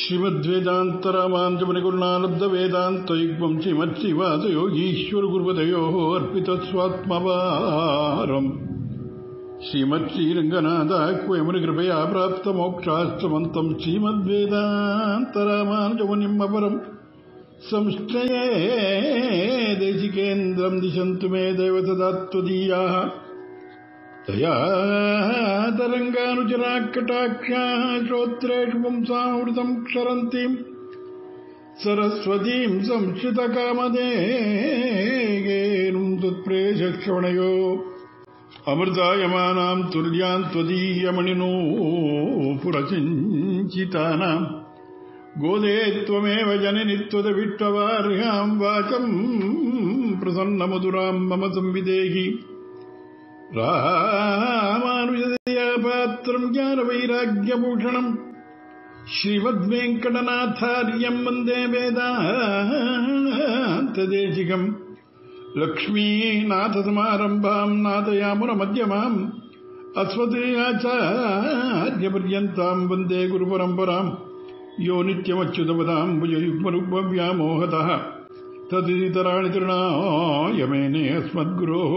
श्रीमद्वेदान्तरामानुजमुनिगुरुणालब्धवेदान्तयुग्मं श्रीमच्छ्रीवासयोगीश्वरगुरुपदयोः अर्पितस्वात्मभारम् श्रीमच्छ्रीरङ्गनाथाख्वयमुनिकृपया प्राप्तमोक्षाश्रमन्तं श्रीमद्वेदान्तरामानुजमुनिम् अपरम् संश्रये देशिकेन्द्रं दिशन्तु मे देवतदात्वदीयाः तया तरङ्गानुचराकटाक्षाः श्रोत्रेषु पुंसामृतं क्षरन्तीं सरस्वतीं संश्रितकामधेनुं तत्प्रेषश्रवणयो अमृतायमानां तुल्यां त्वदीयमणिनो पुरसिञ्चितानां गोदे त्वमेव जननि त्वदविष्टवार्यां वाचं प्रसन्नमधुरां मम संविदेहि रामानुजदया पात्रं ज्ञानवैराग्यभूषणम् श्रीमद्वेङ्कटनाथार्यं वन्दे वेदान्तदेशिकम् लक्ष्मीनाथसमारम्भां नाथयामुनमध्यमाम् अस्मदाचार्यपर्यन्तां वन्दे गुरुपरम्पराम् यो नित्यमच्युतपदां भुजयुग्मरुग्मव्यामोहतः तदितराणि तृणाय मेने अस्मद्गुरोः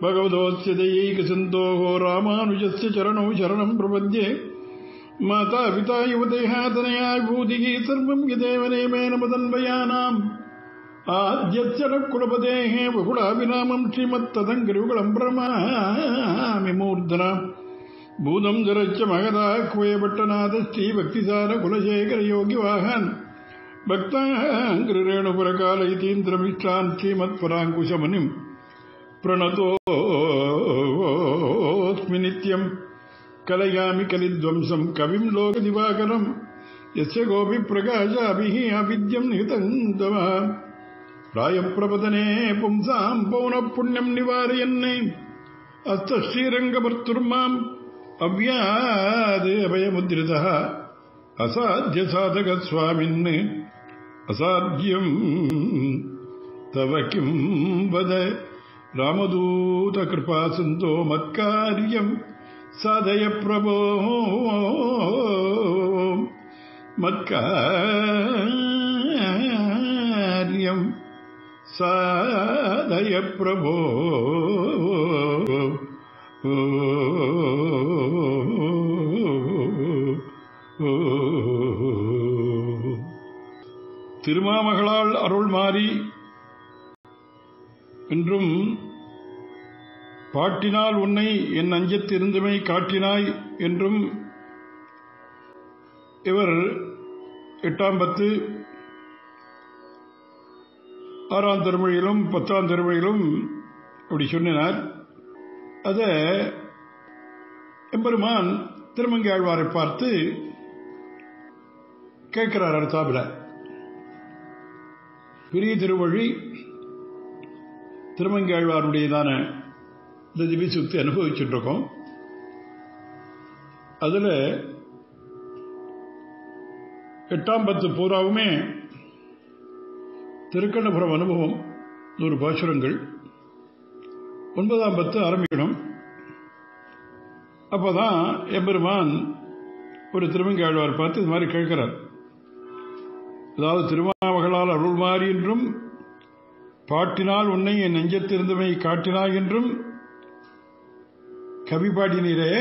भगवतोऽस्य दयैकसिन्धोः रामानुजस्य चरणौ शरणं प्रपद्ये माता पिता युवदेहातनया विभूतिः सर्वं यदेव नेमेन मदन्वयानाम् आद्यस्य न कुलपतेः वकुलाभिरामं श्रीमत्तदङ्गिरियुगलं प्रणमामि मूर्धना भूतं जरच्च महदाह्वयपट्टनाथ श्रीभक्तिसारकुलशेखरयोगिवाहन् भक्ताङ्घ्रिरेणुपुरकालयतीन्द्रमिष्टान् श्रीमत्पराङ्कुशमुनिम् प्रणतोऽस्मि नित्यं कलयामि कलिध्वंसं कविं लोकदिवाकरं यस्य गोपिप्रकाशाभिः अविद्यं निहितं तमः प्रायप्रपतने पुंसां पौनःपुण्यं निवारयन्ने अस्तश्रीरङ्गभर्तुर्माम् अव्यादेऽभयमुद्रितः असाध्यसाधकस्वामिन् असाध्यं तव किं वद रामदूतकृपासिन्धो मत्कार्यं साधय प्रभो मत्कार्यं साधय प्रभो திருமாமகளால் அருள் மாறி என்றும் பாட்டினால் உன்னை என் அஞ்சத்திருந்தமை காட்டினாய் என்றும் இவர் 8ஆம் பத்து 6ஆம் திருமொழியிலும் 10ஆம் திருமொழியிலும் அப்படி சொன்னார். அதை எம்பெருமான் திருமங்கையாழ்வாரை பார்த்து கேட்கிறார். அடுத்தாப்புல பெரிய திருவழி திருமங்கையாழ்வாருடையதான இந்த திவ்ய சுத்தி அனுபவிச்சுட்டு இருக்கோம். அதுல 8ஆம் பத்து பூராவுமே திருக்கண்ணபுரம் அனுபவம் 100 பாசுரங்கள். 9ஆம் பத்து ஆரம்பிக்கணும். அப்பதான் எம்பெருமான் ஒரு திருமங்கையாழ்வார் பார்த்து இது மாதிரி கேட்கிறார். அதாவது திருமாமகளால் அருள் மாறி என்றும் பாட்டினால் உன்னை என் நெஞ்சத்திருந்தமை காட்டினாய் என்றும் கவி பாடினீரே,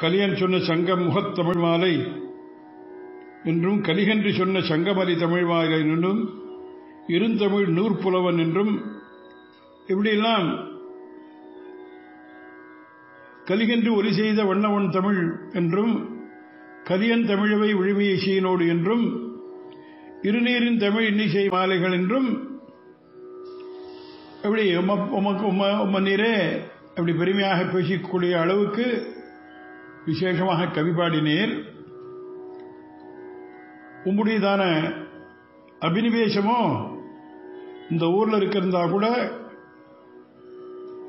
கலியன் சொன்ன சங்கம் முகத்தமிழ் மாலை என்றும் கலிகன்று சொன்ன சங்கமலி தமிழ் மாலை என்றும் இருந்தமிழ் நூற்புலவன் என்றும் இப்படியெல்லாம் கலிகன்று ஒலி செய்த வண்ணவன் தமிழ் என்றும் கலியன் தமிழவை விழுமிய இசையினோடு என்றும் இருநீரின் தமிழ் இன்னிசை மாலைகள் என்றும் எப்படி நீரே அப்படி பெருமையாக பேசிக்கூடிய அளவுக்கு விசேஷமாக கவி பாடினீர். உம்முடையதான அபினிவேசமோ இந்த ஊர்ல இருக்கிறதா கூட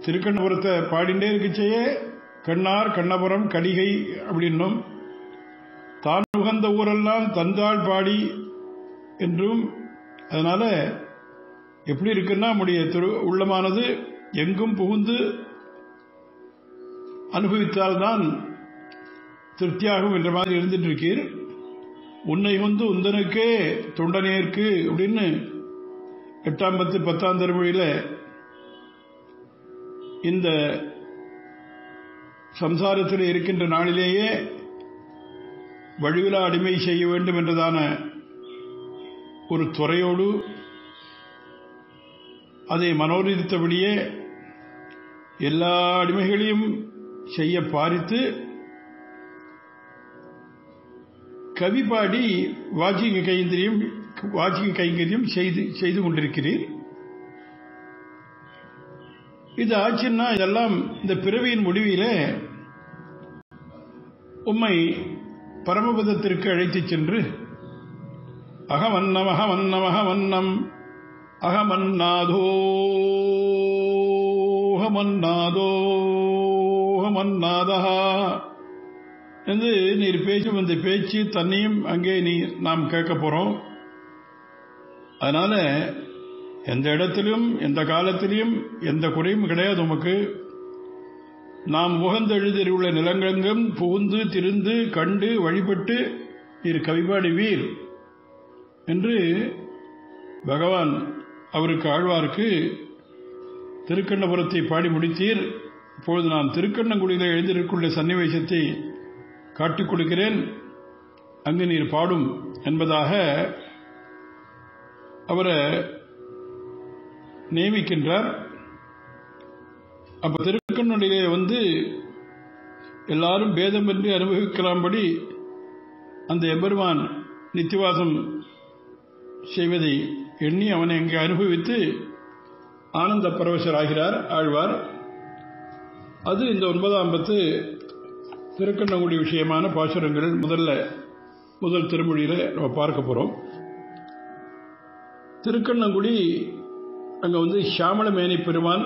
திருக்கண்ணபுரத்தை பாடிண்டே இருக்குச்சே கண்ணார் கண்ணபுரம் கடிகை அப்படின்னும் தான் உகந்த ஊரெல்லாம் தந்தாள் பாடி என்றும். அதனால எப்படி இருக்குன்னா நம்முடைய உள்ளமானது எங்கும் புகுந்து அனுபவித்தால்தான் திருப்தியாகும் என்ற மாதிரி இருந்துட்டு இருக்கீர். உன்னை வந்து உந்தனுக்கே தொண்டனேற்கு அப்படின்னு 8ஆம் பத்து 10ஆம் திருமொழியில இந்த சம்சாரத்தில் இருக்கின்ற நாளிலேயே வழிவிலா அடிமை செய்ய வேண்டும் என்றதான ஒரு துறையோடு அதை மனோரீதித்தபடியே எல்லா அடிமைகளையும் செய்ய பாரித்து கவி பாடி வாச்சிக கைங்கரியம் செய்து கொண்டிருக்கிறீர். இது ஆச்சுன்னா இதெல்லாம் இந்த பிறவியின் முடிவிலே உம்மை பரமபதத்திற்கு அழைத்துச் சென்று அகமன்னம் அகமன்னம் அகமன்னம் அகமன்னாதோ அகமன்னாதோ அகமன்னாதா என்று நீர் பேசும் இந்த பேச்சு தன்னையும் அங்கே நாம் கேட்க போறோம். அதனால எந்த இடத்திலும் எந்த காலத்திலும் எந்த குறையும் கிடையாது உமக்கு. நாம் முகந்தெழுதியுள்ள நிலங்கெங்கும் புகுந்து திருந்து கண்டு வழிபட்டு நீர் கவிபாடுவீர் என்று பகவான் அவருக்கு ஆழ்வார்க்கு திருக்கண்ணபுரத்தை பாடி முடித்தீர். இப்பொழுது நான் திருக்கண்ணங்குடியில் எழுந்திருக்குள்ள சன்னிவேசத்தை காட்டிக் கொடுக்கிறேன், அங்கு நீர் பாடும் என்பதாக அவரை நியமிக்கின்றார். அப்ப திருக்கண்ணுடைய வந்து எல்லாரும் பேதமின்றி அனுபவிக்கலாம்படி அந்த எம்பெருமான் நித்தியவாசம் செய்வதை எண்ணி அவனை இங்கே அனுபவித்து ஆனந்த பரவசராகிறார் ஆழ்வார். அது இந்த 9ஆம் பத்து திருக்கண்ணங்குடி விஷயமான பாசுரங்கள் முதல் திருமொழியில நம்ம பார்க்க போறோம். திருக்கண்ணங்குடி அங்க வந்து சியாமளமேனி பெருமான்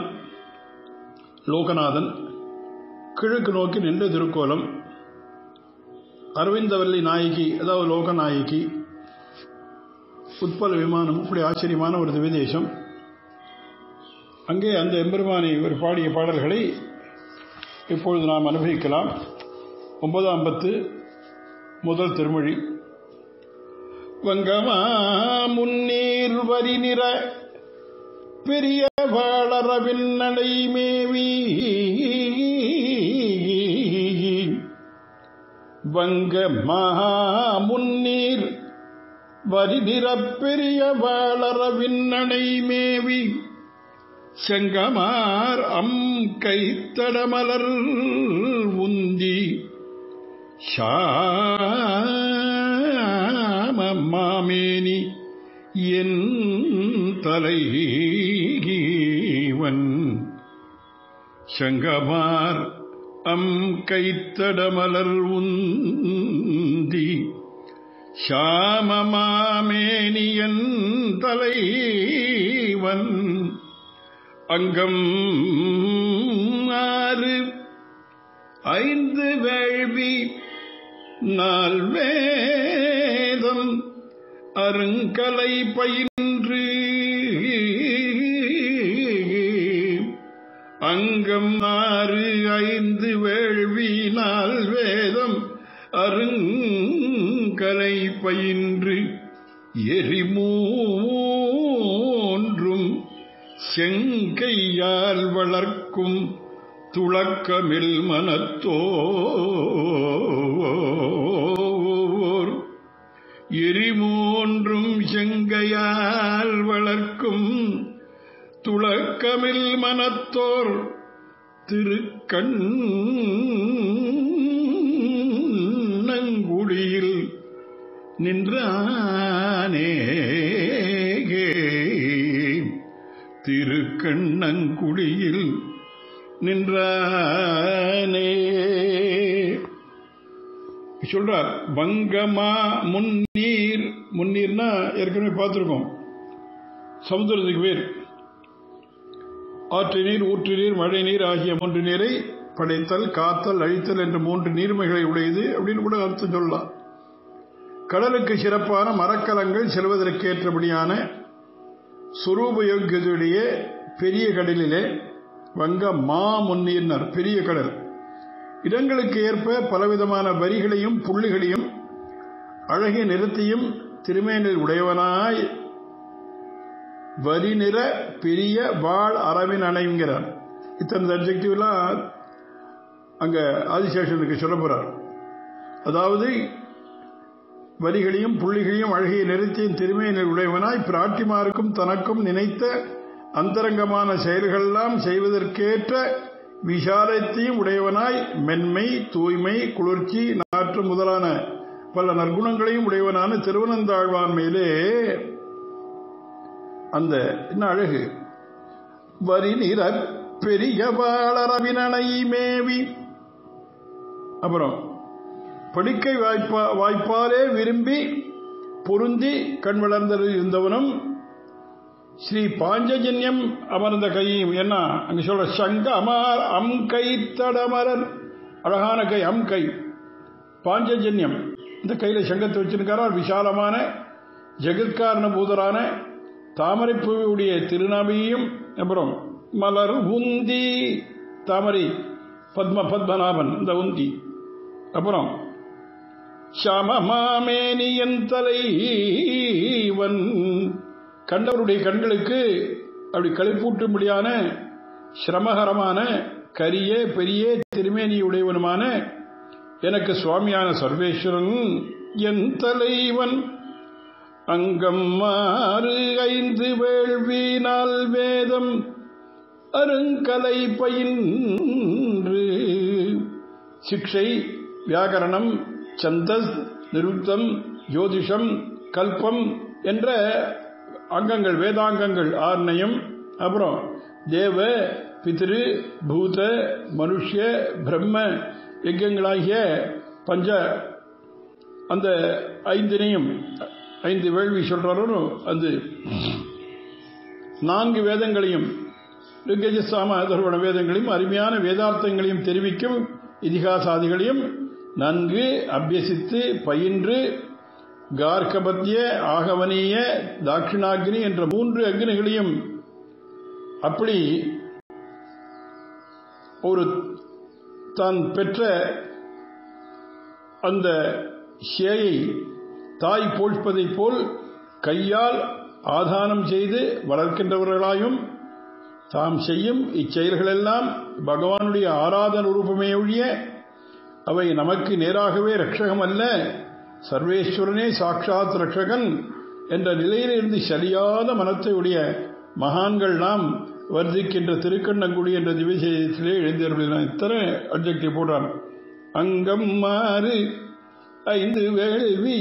லோகநாதன் கிழக்கு நோக்கி நின்ற திருக்கோலம், அரவிந்தவல்லி நாயகி அதாவது லோகநாயகி, உட்பல விமானம், இப்படி ஆச்சரியமான ஒரு திவ்யதேசம். அங்கே அந்த எம்பெருமானை ஒரு பாடிய பாடல்களை இப்பொழுது நாம் அனுபவிக்கலாம். 9ஆம் பத்து முதல் திருமொழி. வங்கமா முன்னீர் வரி நிற பெரிய வாளரவின் நடை மேவி வங்கமா முன்னீர் வரி நிற பெரிய வாளரவின் நடை மேவி செங்கமார் கைத்தடமலர் உந்தி மாமேனி என் தலைவன் செங்கமார் கைத்தடமலர் உந்தி சாமமாமேனியன் தலைவன் அங்கம் 6 5 வேள்வி 4 வேதம் அருங்கலை பயின்று அங்கம் 6 5 வேள்வி 4 வேதம் அருங்கலை பயின்று எரிமூன்றும் செங்கையால் வளர்க்கும் துளக்கமில் மனத்தோர் எரிமூன்றும் செங்கையால் வளர்க்கும் துளக்கமில் மனத்தோர் திருக்கண்ணங்குடியில் நின்றானே திருக்கண்ணங்குடியில் நின்றானே சொல்றார். வங்கமா முன்னீர், முன்னீர்னா ஏற்கனவே பார்த்திருக்கோம், சமுத்திரத்துக்கு பேர். ஆற்று நீர், ஊற்று நீர், மழை நீர் ஆகிய 3 நீரை படைத்தல், காத்தல், அழித்தல் என்ற 3 நீர்மைகளை உடையது அப்படின்னு கூட அர்த்தம் சொல்லலாம். கடலுக்கு சிறப்பான மரக்கலங்கள் செல்வதற்கேற்றபடியான சுரூபயோகியதுடைய பெரிய கடலிலே வங்க மா முன்னீர்னர் பெரிய கடல். இடங்களுக்கு ஏற்ப பலவிதமான வரிகளையும் புள்ளிகளையும் அழகிய நிறத்தையும் திருமேனில் உடையவனாய் வரி நிற பெரிய வாழ் அரவின் அணைங்கிறார். இத்தனை அட்ஜெக்டிவ்லாம் அங்க ஆதிசேஷனுக்கு சொல்ல போறார். அதாவது வரிகளையும் புள்ளிகளையும் அழகிய நிறத்தையும் திருமேனில் உடையவனாய் பிராட்டிமாருக்கும் தனக்கும் நினைத்த அந்தரங்கமான செயல்களெல்லாம் செய்வதற்கேற்ற விசாலத்தையும் உடையவனாய் மென்மை, தூய்மை, குளிர்ச்சி, நாற்று முதலான பல நற்குணங்களையும் உடையவனான திருவனந்தாழ்வான் மேலே அந்த என்ன அழகு! வரி நிற பெரிய வாளரவினனை மேவி. அப்புறம் படுக்கை வாய்ப்பாலே விரும்பி பொருந்தி கண் வளர்ந்திருந்தவனும் ஸ்ரீ பாஞ்சஜன்யம் அமர்ந்த கையும் என்ன அங்க சொல்ற சங்க அமர் அம் கை தடமரர் அழகான கை, அம் கை பாஞ்சஜன்யம். இந்த கையில சங்கத்தை வச்சிருக்கார். விசாலமான ஜெகத்காரண பூதரான தாமரைப்பூவுடைய திருநாபியும், அப்புறம் மலர் உந்தி தாமரை பத்மநாபன் இந்த உந்தி, அப்புறம் சமமாமேனியன் தலைவன் கண்டவருடைய கண்களுக்கு அப்படி களிப்பூட்டும்படியான சிரமகரமான கரிய பெரிய திருமேனியுடையவனுமான எனக்கு சுவாமியான சர்வேஸ்வரன் என் தலைவன் அங்கம் 6 வேள்வினால் வேதம் அருங்கலை பயின்று சிக்ஷை, வியாகரணம், சந்தஸ், நிருத்தம், ஜோதிஷம், கல்பம் என்ற அங்கங்கள் வேதாங்கங்கள் 6 அப்புறம் தேவ, பிதிரு, பூத, மனுஷ்ய, பிரம்ம யஜ்யங்களாகிய பஞ்ச அந்த 5 வேள்வி சொல்றாரோ அது 4 வேதங்களையும் ரிகஜசாம அதர்வண வேதங்களையும் அருமையான வேதார்த்தங்களையும் தெரிவிக்கும் இதிகாசாதிகளையும் நன்கு அபியசித்து பயின்று கார்கபத்திய, ஆகவனீய, தாட்சிணாக்னி என்ற 3 அக்னிகளையும் அப்படி ஒரு தான் பெற்ற அந்த சேயை தாய் போழ்ப்பதைப் போல் கையால் ஆதானம் செய்து வளர்க்கின்றவர்களாயும் தாம் செய்யும் இச்செயல்களெல்லாம் பகவானுடைய ஆராதன ரூபமே ஒழிய அவை நமக்கு நேராகவே ரட்சகம் அல்ல, சர்வேஸ்வரனே சாட்சாத் ரட்சகன் என்ற நிலையிலிருந்து சரியாத மனத்தை உடைய மகான்கள் நாம் வர்த்திக்கின்ற திருக்கண்ணங்குடி என்ற திவ்யசேதத்திலே எழுந்தியவர்கள் இத்தனை அட்ஜெக்டிவ் போடுறான். அங்கம் 5 வேள்வி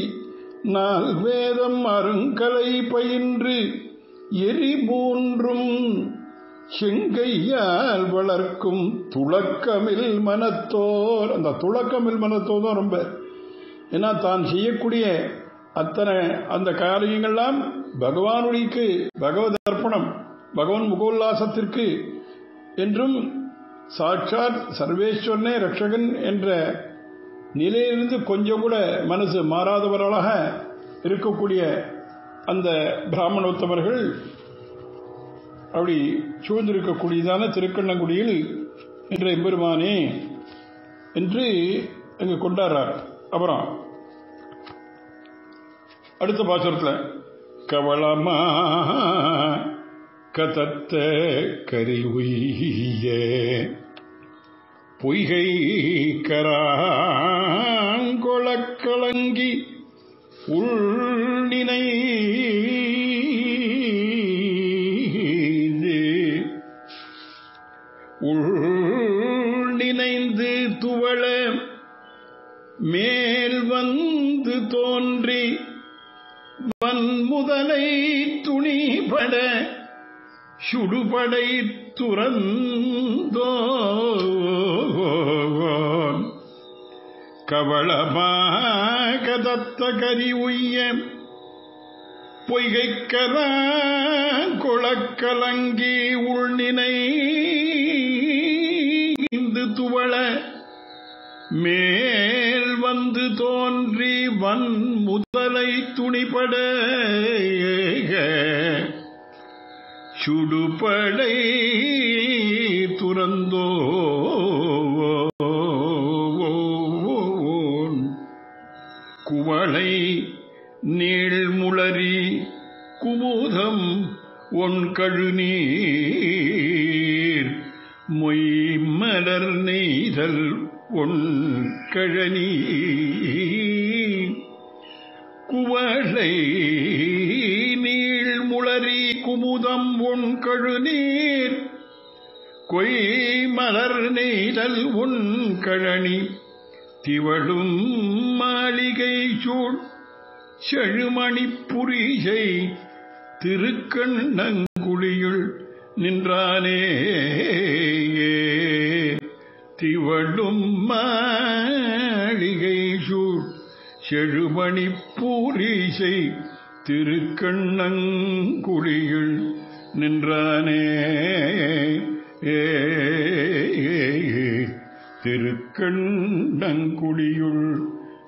4 வேதம் அருங்கலை பயின்று எரி 3 செங்கையால் வளர்க்கும் துளக்கமில் மனத்தோர். அந்த துளக்கமில் மனத்தோர் தான் ரொம்ப, ஏன்னா தான் செய்யக்கூடிய அத்தனை அந்த காரியங்கள்லாம் பகவானுடைக்கு பகவத் அர்ப்பணம், பகவான் முகோல்லாசத்திற்கு என்றும் சாட்சாத் சர்வேஸ்வரனே ரட்சகன் என்ற நிலையிலிருந்து கொஞ்சம் கூட மனசு மாறாதவர்களாக இருக்கக்கூடிய அந்த பிராமணோத்தமர்கள் அப்படி சூழ்ந்திருக்கக்கூடியதான திருக்கண்ணங்குடியில் என்ற எம்பெருமானே என்று அங்கு கொண்டாடுறார். அப்புறம் அடுத்த பாசுரத்தில் கவளமா கதத்த கரி உய்ய பொய்கை கராங்கொளக்கலங்கி உள்நினை உள்நினைந்து துவள மேல் வந்து தோன்றி வன்முதலை துணிபட சுடுபடை துறந்தோ கவளமாகதத்த கரி உய்ய பொய்கைக்கர கொளக்கலங்கி உள்நினை துவள மேல் வந்து தோன்றி வன் முதலை துணிபட சுடுபடை துறந்தோ. குவளை நீள்முளரி குமுதம் ஒன் கழுநீர் மொய்மலர் நெய்தல் ஒன் கழனி குவளை நீள்முளரி குமுதம் ஒன் கழுநீர் கொய்மலர் நெய்தல் உன் கழனி திவழும் மாளிகை சூழ் செழுமணிப் புரிசை திருக்கண்ணங்குழியுள் நின்றானே திவழும் மாளிகை சூழ் செழுமணிப் புரிசை திருக்கண்ணங்குழியுள் நின்றானே திருக்கண்ணங்குழியுள்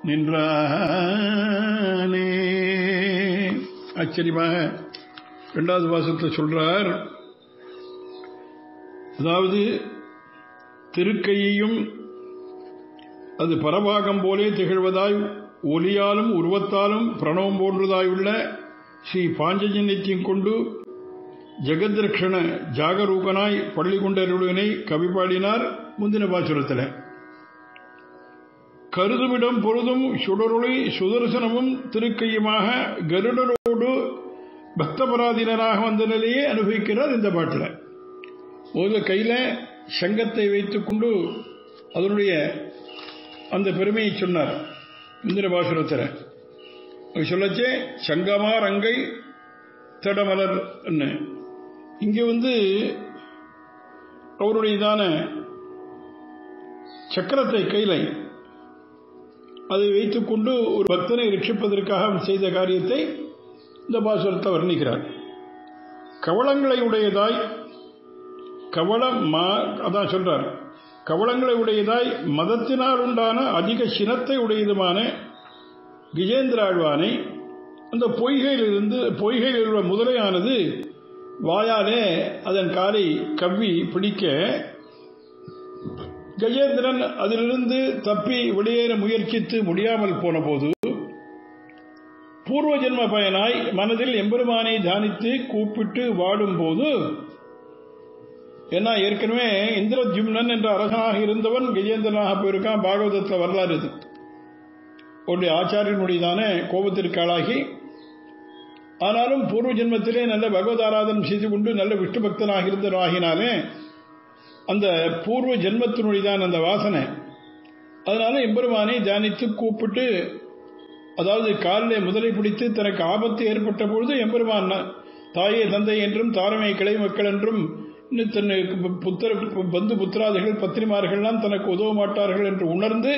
நின்றானே. ஆச்சரியமாக இரண்டாவது வாசகத்தில் சொல்றார். அதாவது திருக்கையையும் அது பரபாகம் போலே திகழ்வதாய் ஒலியாலும் உருவத்தாலும் பிரணவம் போன்றதாயுள்ள ஸ்ரீ பாஞ்சஜன்யத்தையும் கொண்டு ஜெகத்ரக்ஷண ஜாகரூகனாய் பள்ளி கொண்டருடனை கவி பாடினார். முந்தின பாசுரத்தில் கருதுமிடம் பொருதும் சுடரொளி சுதர்சனமும் திருக்கையுமாக கருடரோடு பக்தபராதீனராக வந்த நிலையே அனுபவிக்கிறார் இந்த பாட்டில். முதல்ல கையில சங்கத்தை வைத்துக் கொண்டு அதனுடைய அந்த பெருமையை சொன்னார். முந்தின பாசுரத்தில் சொல்லச்சே சங்கமார் அங்கை தடமலர். இங்கே அவருடையதான சக்கரத்தை கையில அதை வைத்துக் கொண்டு ஒரு பக்தனை ரட்சிப்பதற்காக செய்த காரியத்தை இந்த பாசுரத்தை வர்ணிக்கிறார். கவளங்களை உடையதாய் அதான் சொல்றார். கவளங்களை உடையதாய் மதத்தினால் உண்டான அதிக சினத்தை உடையதுமான கஜேந்திர ஆழ்வானை அந்த பொய்கையில் உள்ள முதலையானது வாயாலே அதன் காலை கவ்வி பிடிக்க கஜேந்திரன் அதிலிருந்து தப்பி வெளியேற முயற்சித்து முடியாமல் போன போது பூர்வ ஜென்ம பயனாய் மனதில் எம்பெருமானை தியானித்து கூப்பிட்டு வாடும் போது, ஏன்னா ஏற்கனவே இந்திரஜும்னன் என்ற அரசனாக இருந்தவன் கஜேந்திரனாக போயிருக்கான். பாகவதத்தில் வரலாறு இது. உடைய ஆச்சாரியனுடையதான கோபத்திற்கு ஆளாகி, ஆனாலும் பூர்வ ஜென்மத்திலே நல்ல பகவத் ஆராதனம் செய்து கொண்டு நல்ல விஷ்ணு பக்தனாக இருந்தவனாகினாலே அந்த பூர்வ ஜென்மத்தினுடையதான் அந்த வாசனை. அதனால எம்பெருமானை தியானித்து கூப்பிட்டு, அதாவது காலிலே முதலை பிடித்து தனக்கு ஆபத்து ஏற்பட்ட பொழுது எம்பெருமான் தாயே தந்தை என்றும் தாரமை கிளை மக்கள் என்றும் தன் பந்து புத்திராதிகள் பத்திரிமார்கள்லாம் தனக்கு உதவ மாட்டார்கள் என்று உணர்ந்து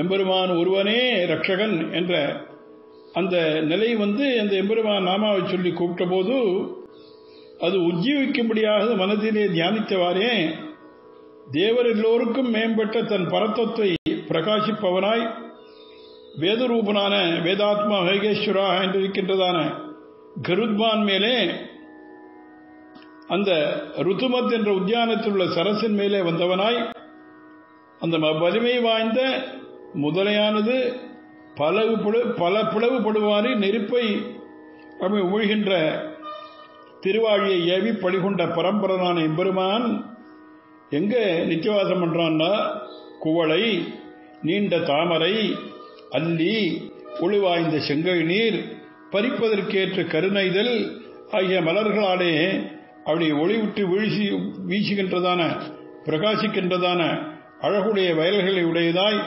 எம்பெருமான் ஒருவனே ரட்சகன் என்ற அந்த நிலை அந்த எம்பெருமான் நாமாவை சொல்லி கூப்பிட்ட போது அது உஜ்ஜீவிக்கும்படியாக மனதிலே தியானித்தவாறே தேவர் எல்லோருக்கும் மேம்பட்ட தன் பரத்தத்தை பிரகாசிப்பவனாய் வேதரூபனான வேதாத்மா வேகேஸ்வரா என்றிருக்கின்றதான கருத்மான் மேலே அந்த ருத்துமத் என்ற உத்தியானத்தில் உள்ள சரசின் மேலே வந்தவனாய் அந்த வலிமை வாய்ந்த முதலையானது பல பிளவுபடுவாரி நெருப்பை உமிழ்கின்ற திருவாழியை ஏவி பழிகொண்ட பரம்பரனான எம்பெருமான் எங்க நித்தியவாசம் பண்றான்னா, குவளை நீண்ட தாமரை அல்லி ஒளிவாய்ந்த செங்கல் நீர் பறிப்பதற்கேற்ற கருணைதல் ஆகிய மலர்களாலே அப்படி ஒளிவிட்டு வீசுகின்றதான பிரகாசிக்கின்றதான அழகுடைய வயல்களை உடையதாய்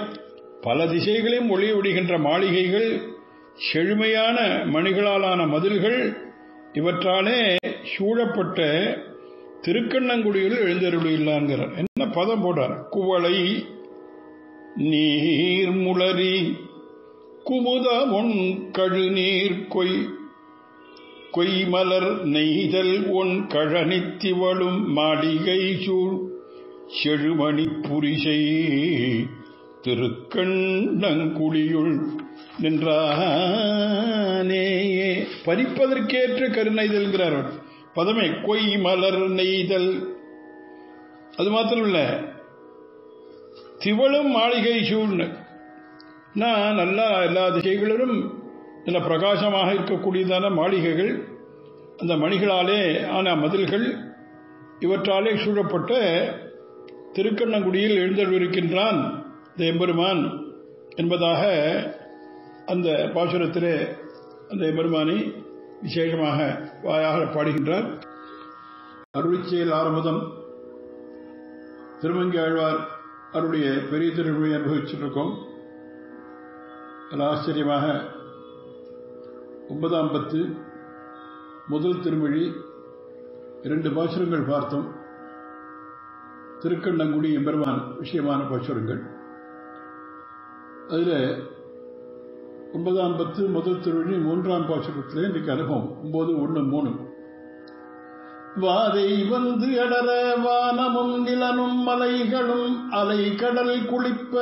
பல திசைகளையும் ஒளி விடுகின்ற மாளிகைகள், செழுமையான மணிகளாலான மதில்கள், இவற்றாலே சூழப்பட்ட திருக்கண்ணங்குடியில் எழுந்தருளில்லான்கிறார். என்ன பதம் போட்டார்? குவளை நீர் முளரி குமுதமொன் கழுநீர் கொய்மலர் நெய்தல் ஒன் கழனித்திவளும் மாளிகை சூழ் செழுமணி புரிசை திருக்கண்ணங்குழியுள் நின்றானேயே. பறிப்பதற்கேற்ற கருணைதல்கிறார் பதமே. கொய் மலர் நெய்தல் அது மாத்திரமில்ல, திவளும் மாளிகை சூழ். நான் நல்லா எல்லா திசைகளிலும் நல்ல பிரகாசமாக இருக்கக்கூடியதான மாளிகைகள், அந்த மணிகளாலே ஆன மதில்கள், இவற்றாலே சூழப்பட்ட திருக்கண்ணங்குடியில் எழுந்தருளிருக்கின்றான் இந்த எம்பெருமான் என்பதாக அந்த பாசுரத்திலே அந்த எம்பெருமானை விசேஷமாக வாயாக பாடுகின்றார். அருளிச்செயல் ஆரம்பம் திருமங்கை ஆழ்வார் அவருடைய பெரிய திருமொழி அனுபவிச்சிருக்கோம். ஆச்சரியமாக 9ஆம் பத்து முதல் திருமொழி 2 பாசுரங்கள் பார்த்தோம். திருக்கண்ணங்குடி எம்பெருமான் விஷயமான பாசுரங்கள். அதில் 9ஆம் பத்து முதல் திருமொழி 3ஆம் பாசுரத்திலே இன்றைக்கு அனுபவம் 9:1-3. வாதை வந்து அடர வானமும் நிலனும் மலைகளும் அலை கடல் குளிப்ப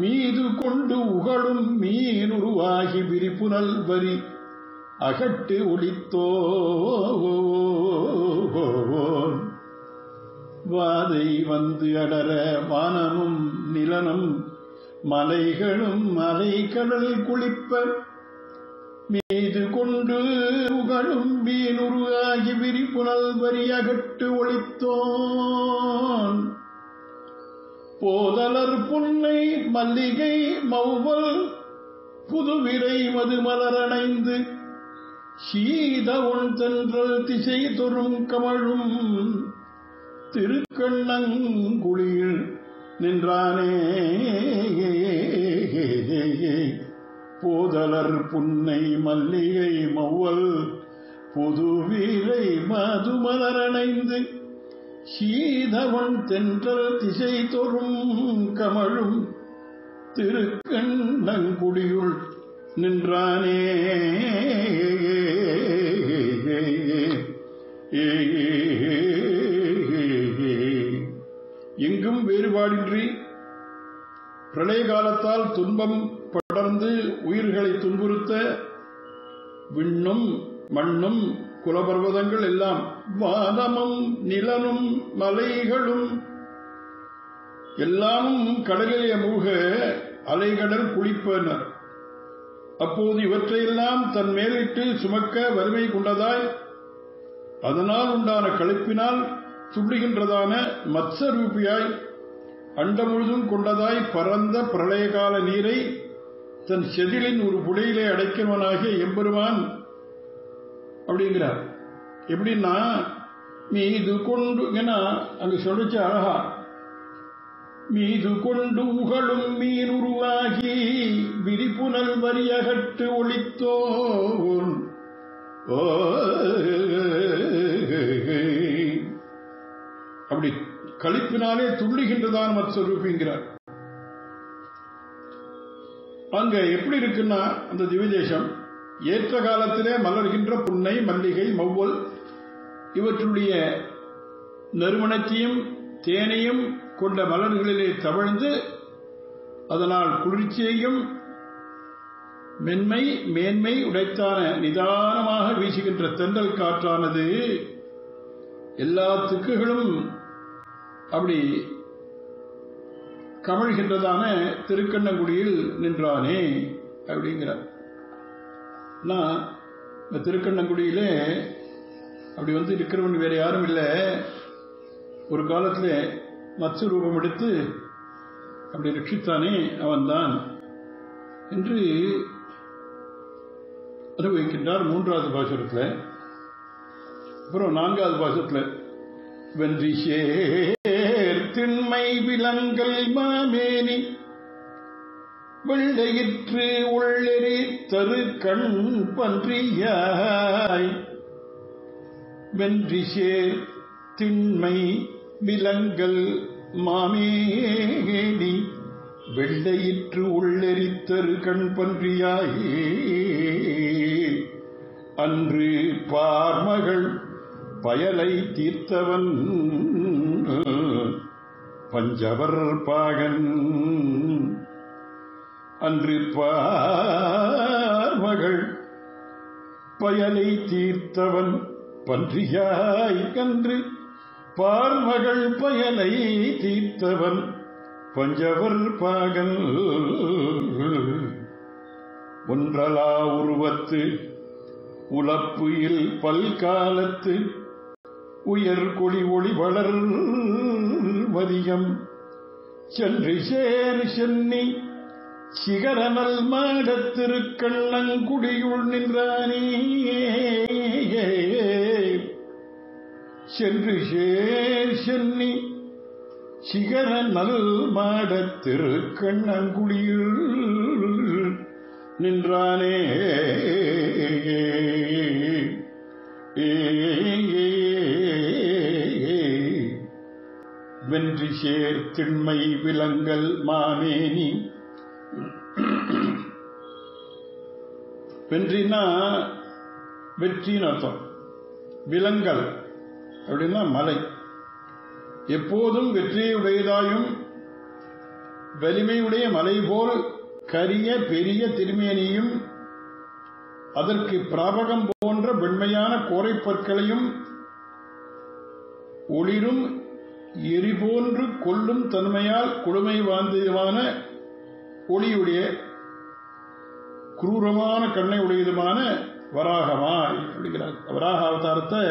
மீது கொண்டு உகழும் மீனுருவாகி விரிப்புனல் வரி அகட்டு ஒளித்தோ. வாதை வந்து அடர வானமும் நிலனும் மலைகளும் அலை கடல் குளிப்ப மீது கொண்டு உகழும் மீனுருவாகி விரிப்புனல் வரி அகட்டு ஒளித்தோன். போதலர் புன்னை மல்லிகை மௌவல் புதுவிரை மதுமலரணைந்து சீத உன் தென்றல் திசை தொறும் கமழும் திருக்கண்ணங்குடியில் நின்றானே. போதலர் புன்னை மல்லிகை மௌவல் புதுவிரை மதுமலரணைந்து சீதவன் தென்றல் திசை தொறும் கமழும் திருக்கண்ணங்குடியுள் நின்றானே. எங்கும் வேறுபாடின்றி பிரளய காலத்தால் துன்பம் படர்ந்து உயிர்களை துன்புறுத்த விண்ணும் மண்ணும் குலபர்வதங்கள் எல்லாம், வானமும் நிலனும் மலைகளும் எல்லாமும் கடலிலே மூழ்க அலைகடல் குளிப்பனர். அப்போது இவற்றையெல்லாம் தன் மேலிட்டு சுமக்க வறுமை கொண்டதாய், அதனால் உண்டான களிப்பினால் துள்ளுகின்றதான மத்சரூபியாய் அண்டம் முழுதும் கொண்டதாய் பரந்த பிரளயகால நீரை தன் செதிலின் ஒரு புடையிலே அடைக்கவனாகிய எம்பெருமான் அப்படிங்கிறார். எப்படின்னா, மீது கொண்டு அங்க சொல்லிச்சு அழகா, மீது கொண்டு உகழும் மீன் உருவாகி விரிப்புனல் வரியகட்டு ஒளித்தோன். அப்படி களிப்பினாலே துள்ளுகின்றதான் மத்ஸ்வரூபிங்கிறார். அங்க எப்படி இருக்குன்னா, அந்த திவ்யதேசம் ஏற்ற காலத்திலே மலர்கின்ற புன்னை மல்லிகை மௌவல் இவற்றுடைய நறுமணத்தையும் தேனையும் கொண்ட மலர்களிலே தவழ்ந்து அதனால் குளிர்ச்சியையும் மென்மை மேன்மை உடைத்தான நிதானமாக வீசுகின்ற தென்றல் காற்றானது எல்லா திக்குகளும் அப்படி கமழ்கின்றதான திருக்கண்ணங்குடியில் நின்றானே அப்படிங்கிறார். இந்த திருக்கண்ணங்குடியிலே அப்படி வந்து இருக்கிறவன் வேற யாரும் இல்லை. ஒரு காலத்தில் மத்ஸ்ய ரூபம் எடுத்து அப்படி ரட்சித்தானே அவன்தான் என்று அனுபவிக்கின்றார் 3வது பாசுரத்தில். அப்புறம் 4வது பாசுரத்தில் வென்றி சேர் திண்மை விலங்கல் மாமேனி வெள்ளையிற்று உள்ளெறி தரு கண் பன்றியாய். வென்றி சேர் திண்மை விலங்கல் மாமேனி வெள்ளையிற்று உள்ளெறி தரு கண் பன்றியாய். அன்று பார்மகள் பயலை தீர்த்தவன் பஞ்சவர் பாகன். அன்று பார்மகள் பயலை தீர்த்தவன் பன்றியாய். அன்று பார்மகள் பயலை தீர்த்தவன் பஞ்சவர் பாகல் ஒன்றலா உருவத்து உலப்புயில் பல்காலத்து உயர் கொடி ஒளி வளர் மதியம் சென்று சேர் சென்னி சிகரனல் மாடத்திருக்கண்ணங்குடியுள் நின்றானே சென்று சேர் சென்னி சிகரனல் மாடத்திருக்கண்ணங்குடியுள் நின்றானே வென்றி சேர் திண்மை விலங்கல் மாமேனி வென்றினா வெற்றின்னு அர்த்தம். விலங்கல் அப்படின்னா மலை. எப்போதும் வெற்றியுடையதாயும் வலிமையுடைய மலை போல் கரிய பெரிய திருமேனியும் அதற்கு பிராபகம் போன்ற வெண்மையான கோரைப்பற்களையும் ஒளிரும் எரிபோன்று கொல்லும் தன்மையால் கொடுமை வாய்ந்ததுமான ஒளியுடைய குரூரமான கண்ணை உடையதுமான வராகமாய் அப்படிங்கிறார். வராக அவதாரத்தை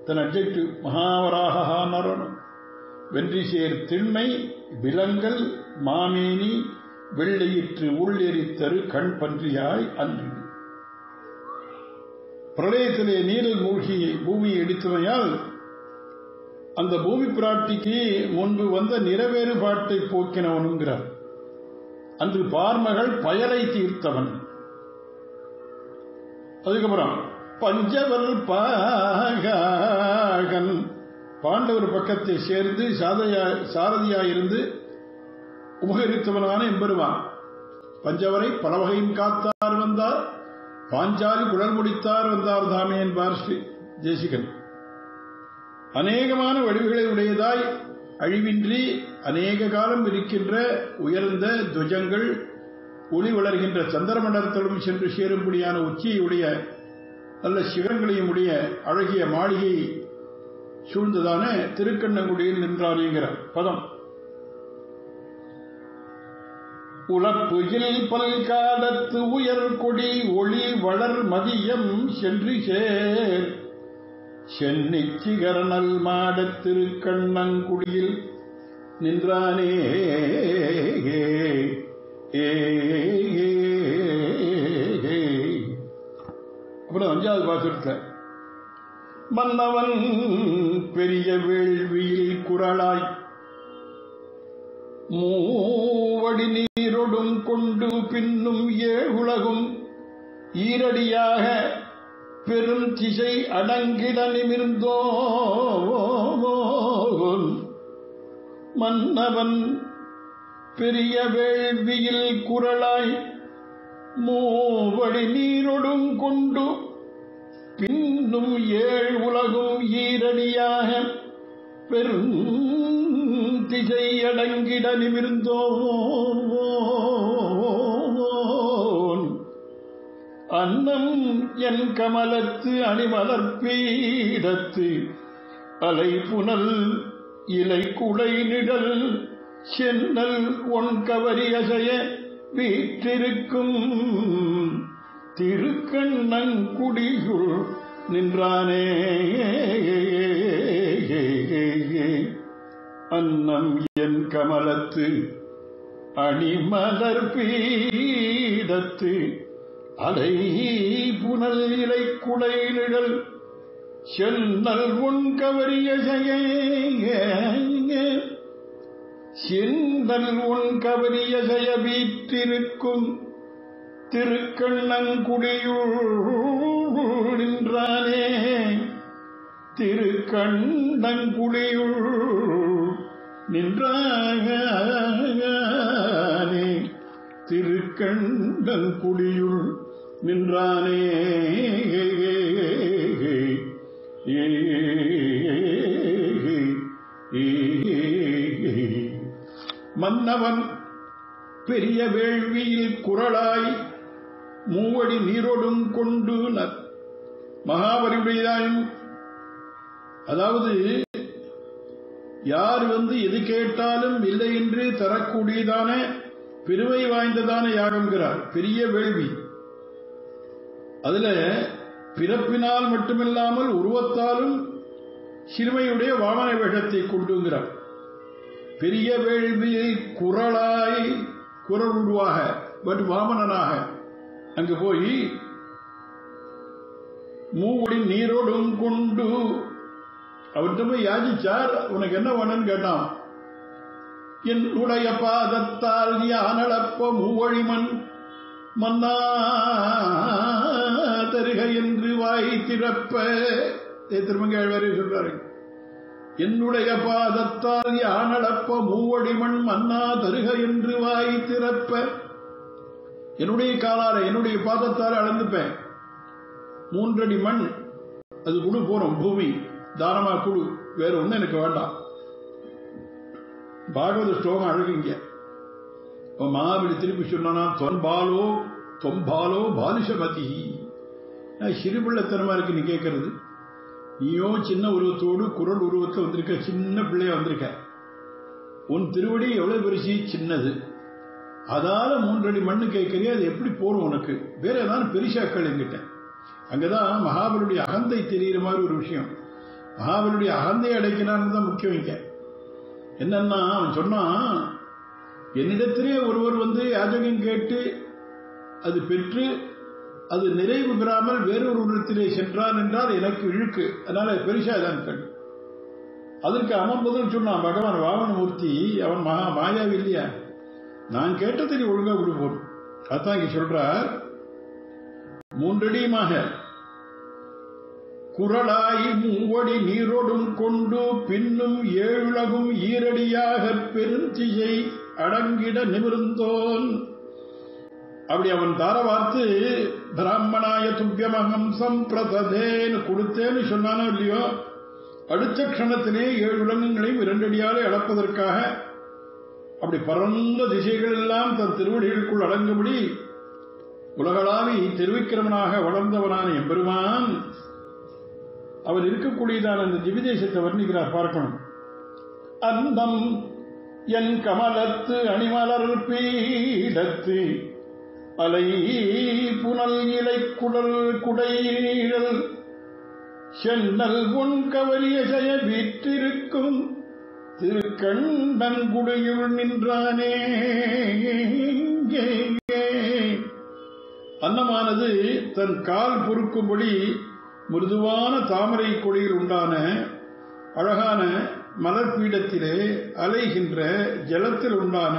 தன் அட்ஜெக்டிவ் மகாவராக வென்றி சேர் திண்மை விலங்கல் மாமேனி வெள்ளையிற்று உள்ளெரித்தரு கண் பன்றியாய் அன்று. பிரளயத்திலே நீரில் மூழ்கி பூமியை இடித்தமையால் அந்த பூமி பிராட்டிக்கு முன்பு வந்த நிறவேறுபாட்டை போக்கினவனுங்கிறார். அன்று பார்மகள் பயலை தீர்த்தவன். அதுக்கப்புறம் பஞ்சவர் பாகன் பாண்டவர் பக்கத்தை சேர்ந்து சாரதியாயிருந்து உபகரித்தவனான எம்பெருமான். பஞ்சவரை பல வகையும் காத்தார் வந்தார், பாஞ்சாலி குழல் முடித்தார் வந்தார் தாமே என்பார் ஸ்ரீ தேசிகன். அநேகமான வடிவுகளை உடையதாய் அழிவின்றி அநேக காலம் இருக்கின்ற உயர்ந்த துவஜங்கள் ஒளி வளர்கின்ற சந்திரமண்டலத்திலும் சென்று சேரும்படியான உச்சியுடைய நல்ல சிகரங்களையும் உடைய அழகிய மாளிகை சூழ்ந்ததான திருக்கண்ணங்குடியில் நின்றார் பதம். உலப்புயில் பல்காலத்து உயர் கொடி ஒளி வளர் மதியம் சென்று சேர் சென்னி சிகரனல் மாடத்திருக்கண்ணங்குடியில் நின்றானே. அப்புறம் 5வது பாசுரத்தில் மன்னவன் பெரிய வேள்வியில் குரலாய் மூவடி நீரொடும் கொண்டு பின்னும் ஏழுலகும் ஈரடியாக பெரும் திசை அடங்கிட நிமிர்ந்தோன். மன்னவன் பெரிய வேள்வியில் குரலாய் மூவடி நீரொடும் கொண்டு பின்னும் ஏழ் உலகும் ஈரடியாக பெரும் திசை அடங்கிட நிமிர்ந்தோன். அன்னம் என் கமலத்து அணிமலர்பீடத்து அலை புனல் இலை குடை நிழல் சென்னல் ஒன் கவரியசைய வீற்றிருக்கும் திருக்கண்ணங்குடியுள் நின்றானே. அன்னம் என் கமலத்து அணிமலர்பீடத்து அலை புனல் இலை குடை நிழல் சென்னல் ஒன் கவரியசைய சென்னல் ஒன் கவரியசைய வீற்றிருக்கும் திருக்கண்ணங்குடியுள் நின்றானே. திருக்கண்ணங்குடியுள் நின்றானே. திருக்கண்ணங்குடியுள் நின்றானே. மன்னவன் பெரிய வேள்வியில் குரலாய் மூவடி நீரோடும் கொண்டு மகாபலியுடையதாயும், அதாவது யார் எது கேட்டாலும் இல்லை என்று தரக்கூடியதான பெருமை வாய்ந்ததான யாகம்ங்கிறார். பெரிய வேள்வி. அதுல பிறப்பினால் மட்டுமில்லாமல் உருவத்தாலும் சிறுமையுடைய வாமன வேஷத்தை கொண்டுங்கிறார். பெரிய வேள்வியை குரலாய் குரல் உருவாக வாமனனாக அங்கு போய் மூவடி நீரோடும் கொண்டு அவர்கிட்ட போய் யாசிச்சார். உனக்கு என்ன வேணும்னு கேட்டான். என்னுடைய பாதத்தால் யானளப்ப மூவழிமண் மன்னா தருக என்று வாய் திறப்ப. திருமங்கை சொல்றாரு. என்னுடைய பாதத்தால் யானளப்ப மூவடிமண் மன்னா தருக என்று வாய் திறப்ப. என்னுடைய காலால என்னுடைய பாதத்தால் அளந்துப்பேன். 3 அடி மண் அது குடு போறோம். பூமி தானமா குடு, வேற ஒண்ணு எனக்கு வேண்டாம். பாகவத ஸ்லோகம் அழகுங்க. மகாபலி திருப்பி சொன்னா தொன்பாலோ தொம்பாலோ பாலிஷமதி. சிறுபிள்ளைத்தனமா இருக்கு நீ கேட்கறது. நீயோ சின்ன உருவத்தோடு குரல் உருவத்தை வந்திருக்க, சின்ன பிள்ளைய வந்திருக்க. உன் திருவடி எவ்வளவு பெருசி, சின்னது. அதால 3 அடி மண்ணு கேட்கறியா? அது எப்படி போடும் உனக்கு? வேற ஏதாவது பெரிசாக்கள் என்கிட்ட. அங்கதான் மகாபலியுடைய அகந்தை தெரிகிற மாதிரி ஒரு விஷயம். மகாபலியுடைய அகந்தை அடைக்கிறான்னு தான் முக்கியம். இங்க என்னன்னா அவன் சொன்னான், என்னிடத்திலே ஒருவர் யாஜகம் கேட்டு அது பெற்று அது நிறைவு பெறாமல் வேறொரு இடத்திலே சென்றான் என்றால் எனக்கு இழுக்கு. அதனால பெரிசா தான் கண். அதற்கு அவன் பதில் சொன்னான். பகவான் வாமனமூர்த்தி அவன் மாயாவி இல்லையா? நான் கேட்டதை ஒழுங்கா விடுவோம். அதான் இங்க சொல்றார். 3 அடியுமாக குரலாய் மூவடி நீரோடும் கொண்டு பின்னும் 7 உலகும் ஈரடியாக பெருந்திசை அடங்கிட நிமிர்ந்தோன். அப்படி அவன் தார வார்த்து பிராமணாய துப்பியமகம் சம்பிரதேன்னு கொடுத்தேன்னு சொன்னானோ இல்லையோ, அடுத்த க்ஷணத்திலே 7 உலகங்களையும் 2 அடியாலே அளப்பதற்காக அப்படி பரந்த திசைகள் எல்லாம் தன் திருவடிகளுக்குள் அடங்கும்படி உலகளாவி திருவிக்கிரமனாக வளர்ந்தவனான எம்பெருமான் அவர் இருக்கக்கூடியதான அந்த திவிதேசத்தை வர்ணிக்கிறார். பார்க்கணும். அந்தம் என் கமலத்து அணிமலர் பீடத்து அலை புனல் இலை குடல் குடையீழல் சென்னல் உன் கவரிய செய்ய வீற்றிருக்கும் திருக்கண்டங்குடியுள் நின்றானே. அன்னமானது தன் கால் பொறுக்கும்படி மிருதுவான தாமரை கொடியில் உண்டான அழகான மலர்பீடத்திலே அலைகின்ற ஜலத்தில் உண்டான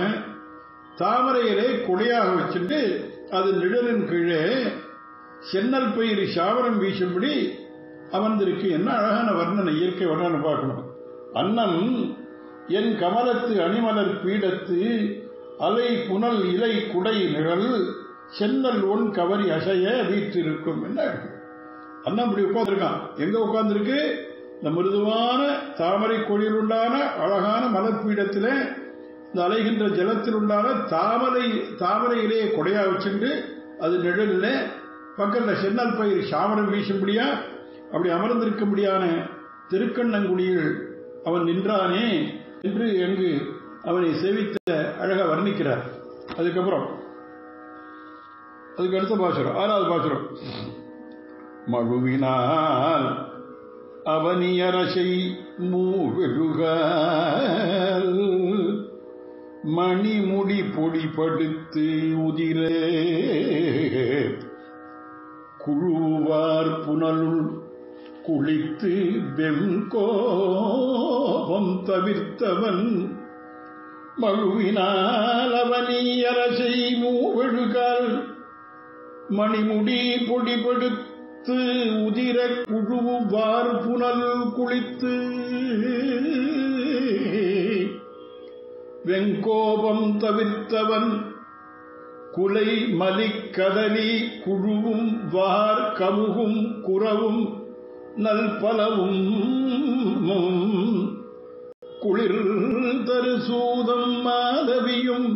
தாமரையிலே கொடையாக வச்சுட்டு அது நிழலின் கீழே சென்னல் பயிர் சாவரம் வீசும்படி அமர்ந்திருக்கு. என்ன அழகான வர்ணனை, இயற்கை வர்ணனை பார்க்கணும். அன்னம் என் கமலத்து அணிமலர் பீடத்து அலை புனல் இலை குடை நிழல் சென்னல் ஒன் கவரி அசைய வீற்றிருக்கும். என்ன அண்ணன் இப்படி உட்கார்ந்துருக்கான். எங்க உட்கார்ந்துருக்கு? இந்த மிருதுவான தாமரை கொடியில் உண்டான அழகான மலர்பீடத்திலே இந்த அலைகின்ற ஜலத்தில் உண்டான தாமரையிலே கொடையா வச்சுட்டு அது நிழலில் பக்கத்தில் சென்னல் பயிர் சாமரம் வீசும்படியா அப்படி அமர்ந்திருக்கும்படியான திருக்கண்ணங்குடியில் அவன் நின்றானே என்று அங்கு அவனை சேவித்த அழகா வர்ணிக்கிறார். அதுக்கப்புறம் அதுக்கு அடுத்த பாசுரம், 6வது பாசுரம். மழுவினால் அவனியரசை மூவெழுகால் மணிமுடி பொடிபடுத்து உதிர குழுவார் புனலுள் குளித்து வெங்கோபம் தவிர்த்தவன் மழுவினால் அவனியரசை மூவெழுகால் மணிமுடி பொடிபடுத்து உதிர குழுவார் புனல் குளித்து வெங்கோபம் தவிர்த்தவன் குலை மலிக்கதலி குழுவும் வார் கமுகும் குறவும் நல்பலவும் குளிர் தரு சூதம் மாதவியும்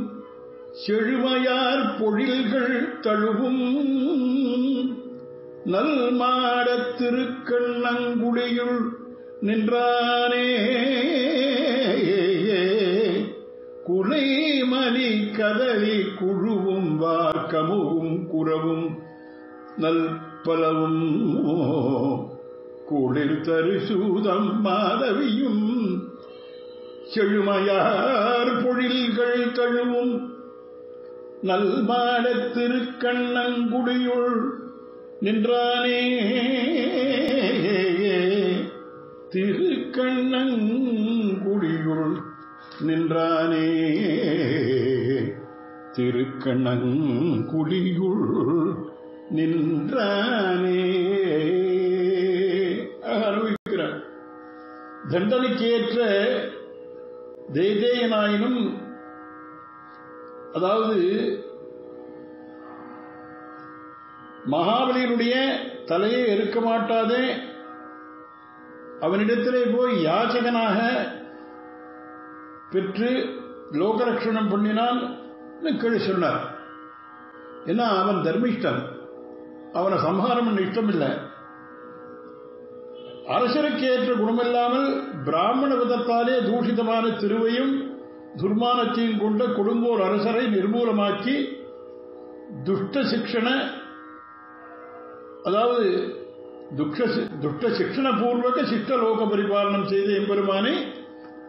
செழுமையார் பொழில்கள் தழுவும் நல் மாடத் திருக்கண்ணங்குடியுள் நின்றானே. குலைமணி கதலி குழுவும் வார்க்கமுவும் குறவும் நல்பலவும் குளிர் தரிசூதம் மாதவியும் செழுமையார் பொழில்கள் தழுவும் நல்மாடத் திருக்கண்ணங்குடியுள் நின்றானே திருக்கண்ணங்குடியுள் நின்றானே திருக்கண்ணங்குடியுள் நின்றானே அனுபவிக்கிறார். தண்டனைக்கேற்ற தேதேயனாயினும், அதாவது மகாபலியினுடைய தலையை எடுக்க மாட்டாதே அவனிடத்திலே போய் யாச்சகனாக பெற்று லோகரட்சணம் பண்ணினான் கேள்வி சொன்னார். ஏன்னா அவன் தர்மிஷ்டன், அவனை சம்ஹாரம் பண்ண இஷ்டம் இல்லை. அரசருக்கு ஏற்ற குணமில்லாமல் பிராமண விதத்தாலே தூஷிதமான திருவையும் துர்மானத்தையும் கொண்ட கொடுங்கோல் அரசரை நிர்மூலமாக்கி துஷ்ட சிக்ஷண, அதாவது துஷ்ட சிக்ஷண பூர்வக சிஷ்ட லோக பரிபாலனம் செய்த எம்பெருமானை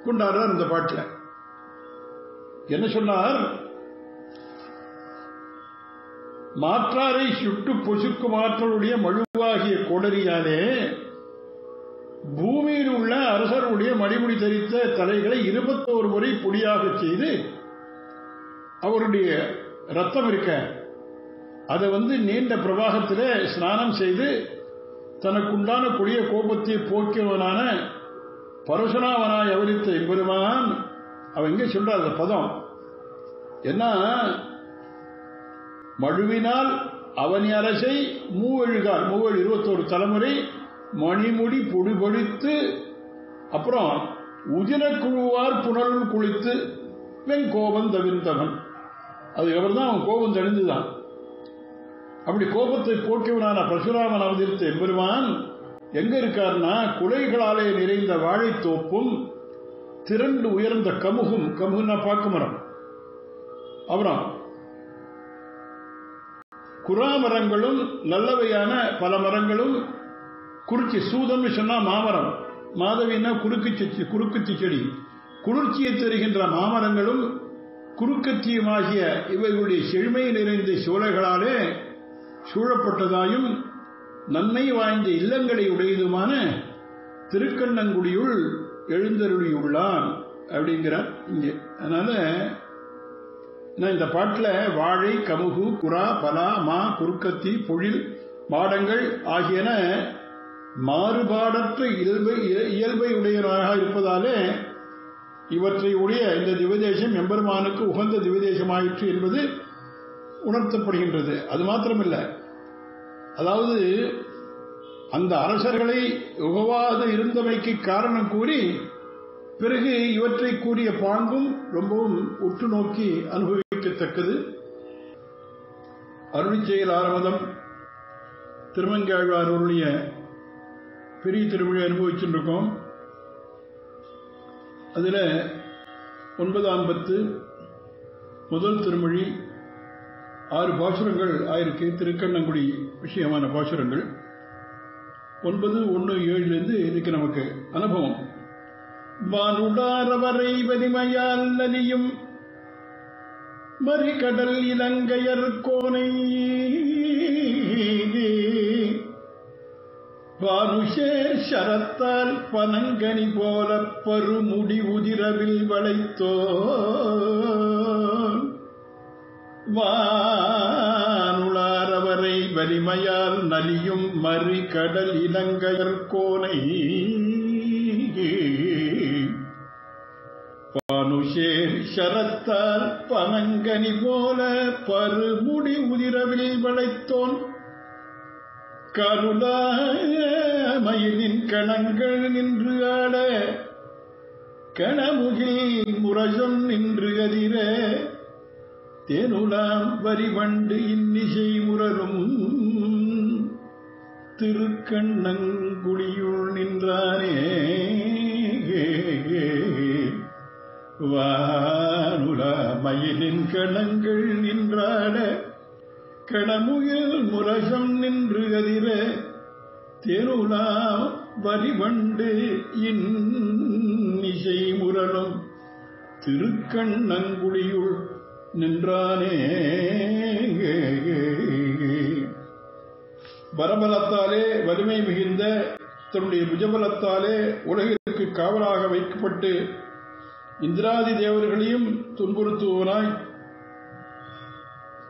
கொண்டாடுறார். இந்த பாட்டில் என்ன சொன்னார்? மாற்றாரை சுட்டு பொசுக்கும் ஆற்றலுடைய மழுவாகிய கோடரியாலே பூமியில் உள்ள அரசருடைய மணிமுடி தரித்த தலைகளை 21 முறை பொடியாக செய்து அவருடைய ரத்தம் இருக்க அதை நீண்ட பிரவாகத்திலே ஸ்நானம் செய்து தனக்குண்டான கொடிய கோபத்தை போக்கியவனான பரசுராமனாய் அவரித்த எம்பெருமான் அவன் எங்கே சொல்றார் அந்த பதம் என்ன? மழுவினால் அவனி அரசை மூவெழுகால், 21 தலைமுறை மணிமுடி பொடிபொடித்து, அப்புறம் உதிரக்குழுவார் புனருள் குளித்து வெங்கோபம் தவிர்த்தவன். அதுக்கப்புறம் தான் அவன் கோபம் தணிந்துதான். அப்படி கோபத்தை போக்கியவனான பரசுராமன் அவதரித்த எம்பெருமான் எங்க இருக்கார்னா, குலைகளாலே நிறைந்த வாழைத்தோப்பும் திரண்டு உயர்ந்த கமுகும், கமுகுன்னா பாக்கு மரம், அப்புறம் குறாமரங்களும் நல்லவையான பல மரங்களும், குறிச்சி சூதம் சொன்னா மாமரம், மாதவின்னா குறுக்குச்சி செடி, குளிர்ச்சியை தருகின்ற மாமரங்களும் குறுக்கத்தியுமாகிய இவைகளுடைய செழுமை நிறைந்த சோலைகளாலே சூழப்பட்டதாயும் நன்மை வாய்ந்த இல்லங்களை உடையதுமான திருக்கண்ணங்குடியுள் எழுந்தருளியுள்ளான் அப்படிங்கிறார் இங்கே. அதனால இந்த பாட்டில் வாழை, கமுகு, குரா, பலா, மா, குறுக்கத்தி, பொழில், மாடங்கள் ஆகியன மாறுபாடற்ற இயல்பை உடையவராக இருப்பதாலே இவற்றை உடைய இந்த திவதேசம் எம்பெருமானுக்கு உகந்த திவதேசமாயிற்று என்பது உணர்த்தப்படுகின்றது. அது மாத்திரமில்லை, அதாவது அந்த அரசர்களை உகவாது இருந்தமைக்கு காரணம் கூறி பிறகு இவற்றை கூறிய பாங்கும் ரொம்பவும் உற்று நோக்கி அனுபவிக்கத்தக்கது. அருளிச்செயல் ஆரம்பம் திருமங்கையாழ்வாருடைய பெரிய திருமொழி அனுபவிச்சுருக்கோம். அதில் 9ஆம் பத்து முதல் திருமொழி 6 பாசுரங்கள் ஆயிருக்கு. திருக்கண்ணங்குடி விஷயமான பாசுரங்கள் 9:1-7 இதுக்கு நமக்கு அனுபவம். வானுடாரவரை வலிமையால் நலியும் மறிகடல் இலங்கையர் கோனை பானுஷேர் சரத்தால் பனங்கனி போல பருமுடி உதிரவில் வளைத்தோ வானுளாரவரை வலிமையால் நலியும் மறிகடல் இலங்கையர் கோனை பானுஷேர் சரத்தால் பனங்கனி போல பருமுடி உதிரவில் வளைத்தோன் கருளாமயிலின் கணங்கள் நின்று ஆட கணமுகில் முரசம் நின்று அதிர தேனுலாம் வரிவண்டு இன்னிசை முரரும் திருக்கண்ணங்குடியுள் நின்றானே வானுலா மயிலின் கணங்கள் நின்றாட கடமுயல் முரசம் நின்று அதிர தேனுலா வரிவண்டு இன்னிசை முரலும் திருக்கண்ணங்குடியுள் நின்றானே. வரபலத்தாலே வலிமை மிகுந்த தன்னுடைய புஜபலத்தாலே உலகிற்கு காவலாக வைக்கப்பட்டு இந்திராதி தேவர்களையும் துன்புறுத்துவனாய்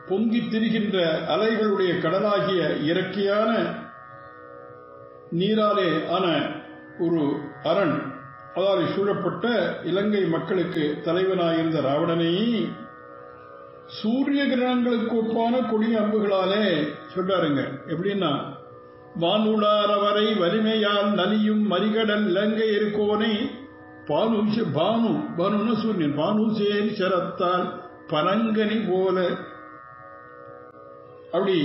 பொங்கித் திரிகின்ற அலைகளுடைய கடலாகிய இயற்கையான நீராலே ஆன ஒரு அரண் அதால் சூழப்பட்ட இலங்கை மக்களுக்கு தலைவனாயிருந்த ராவணனை சூரிய கிரணங்களுக்கு ஒப்பான கொடிய அம்புகளாலே சொல்றாருங்க. எப்படின்னா, வானுடாரவரை வலிமையால் நலியும் மறிகடல் இலங்கை இருக்கோனை பானுன்னு சூரியன் பானுசேரி சரத்தால் பனங்கனி போல அப்படி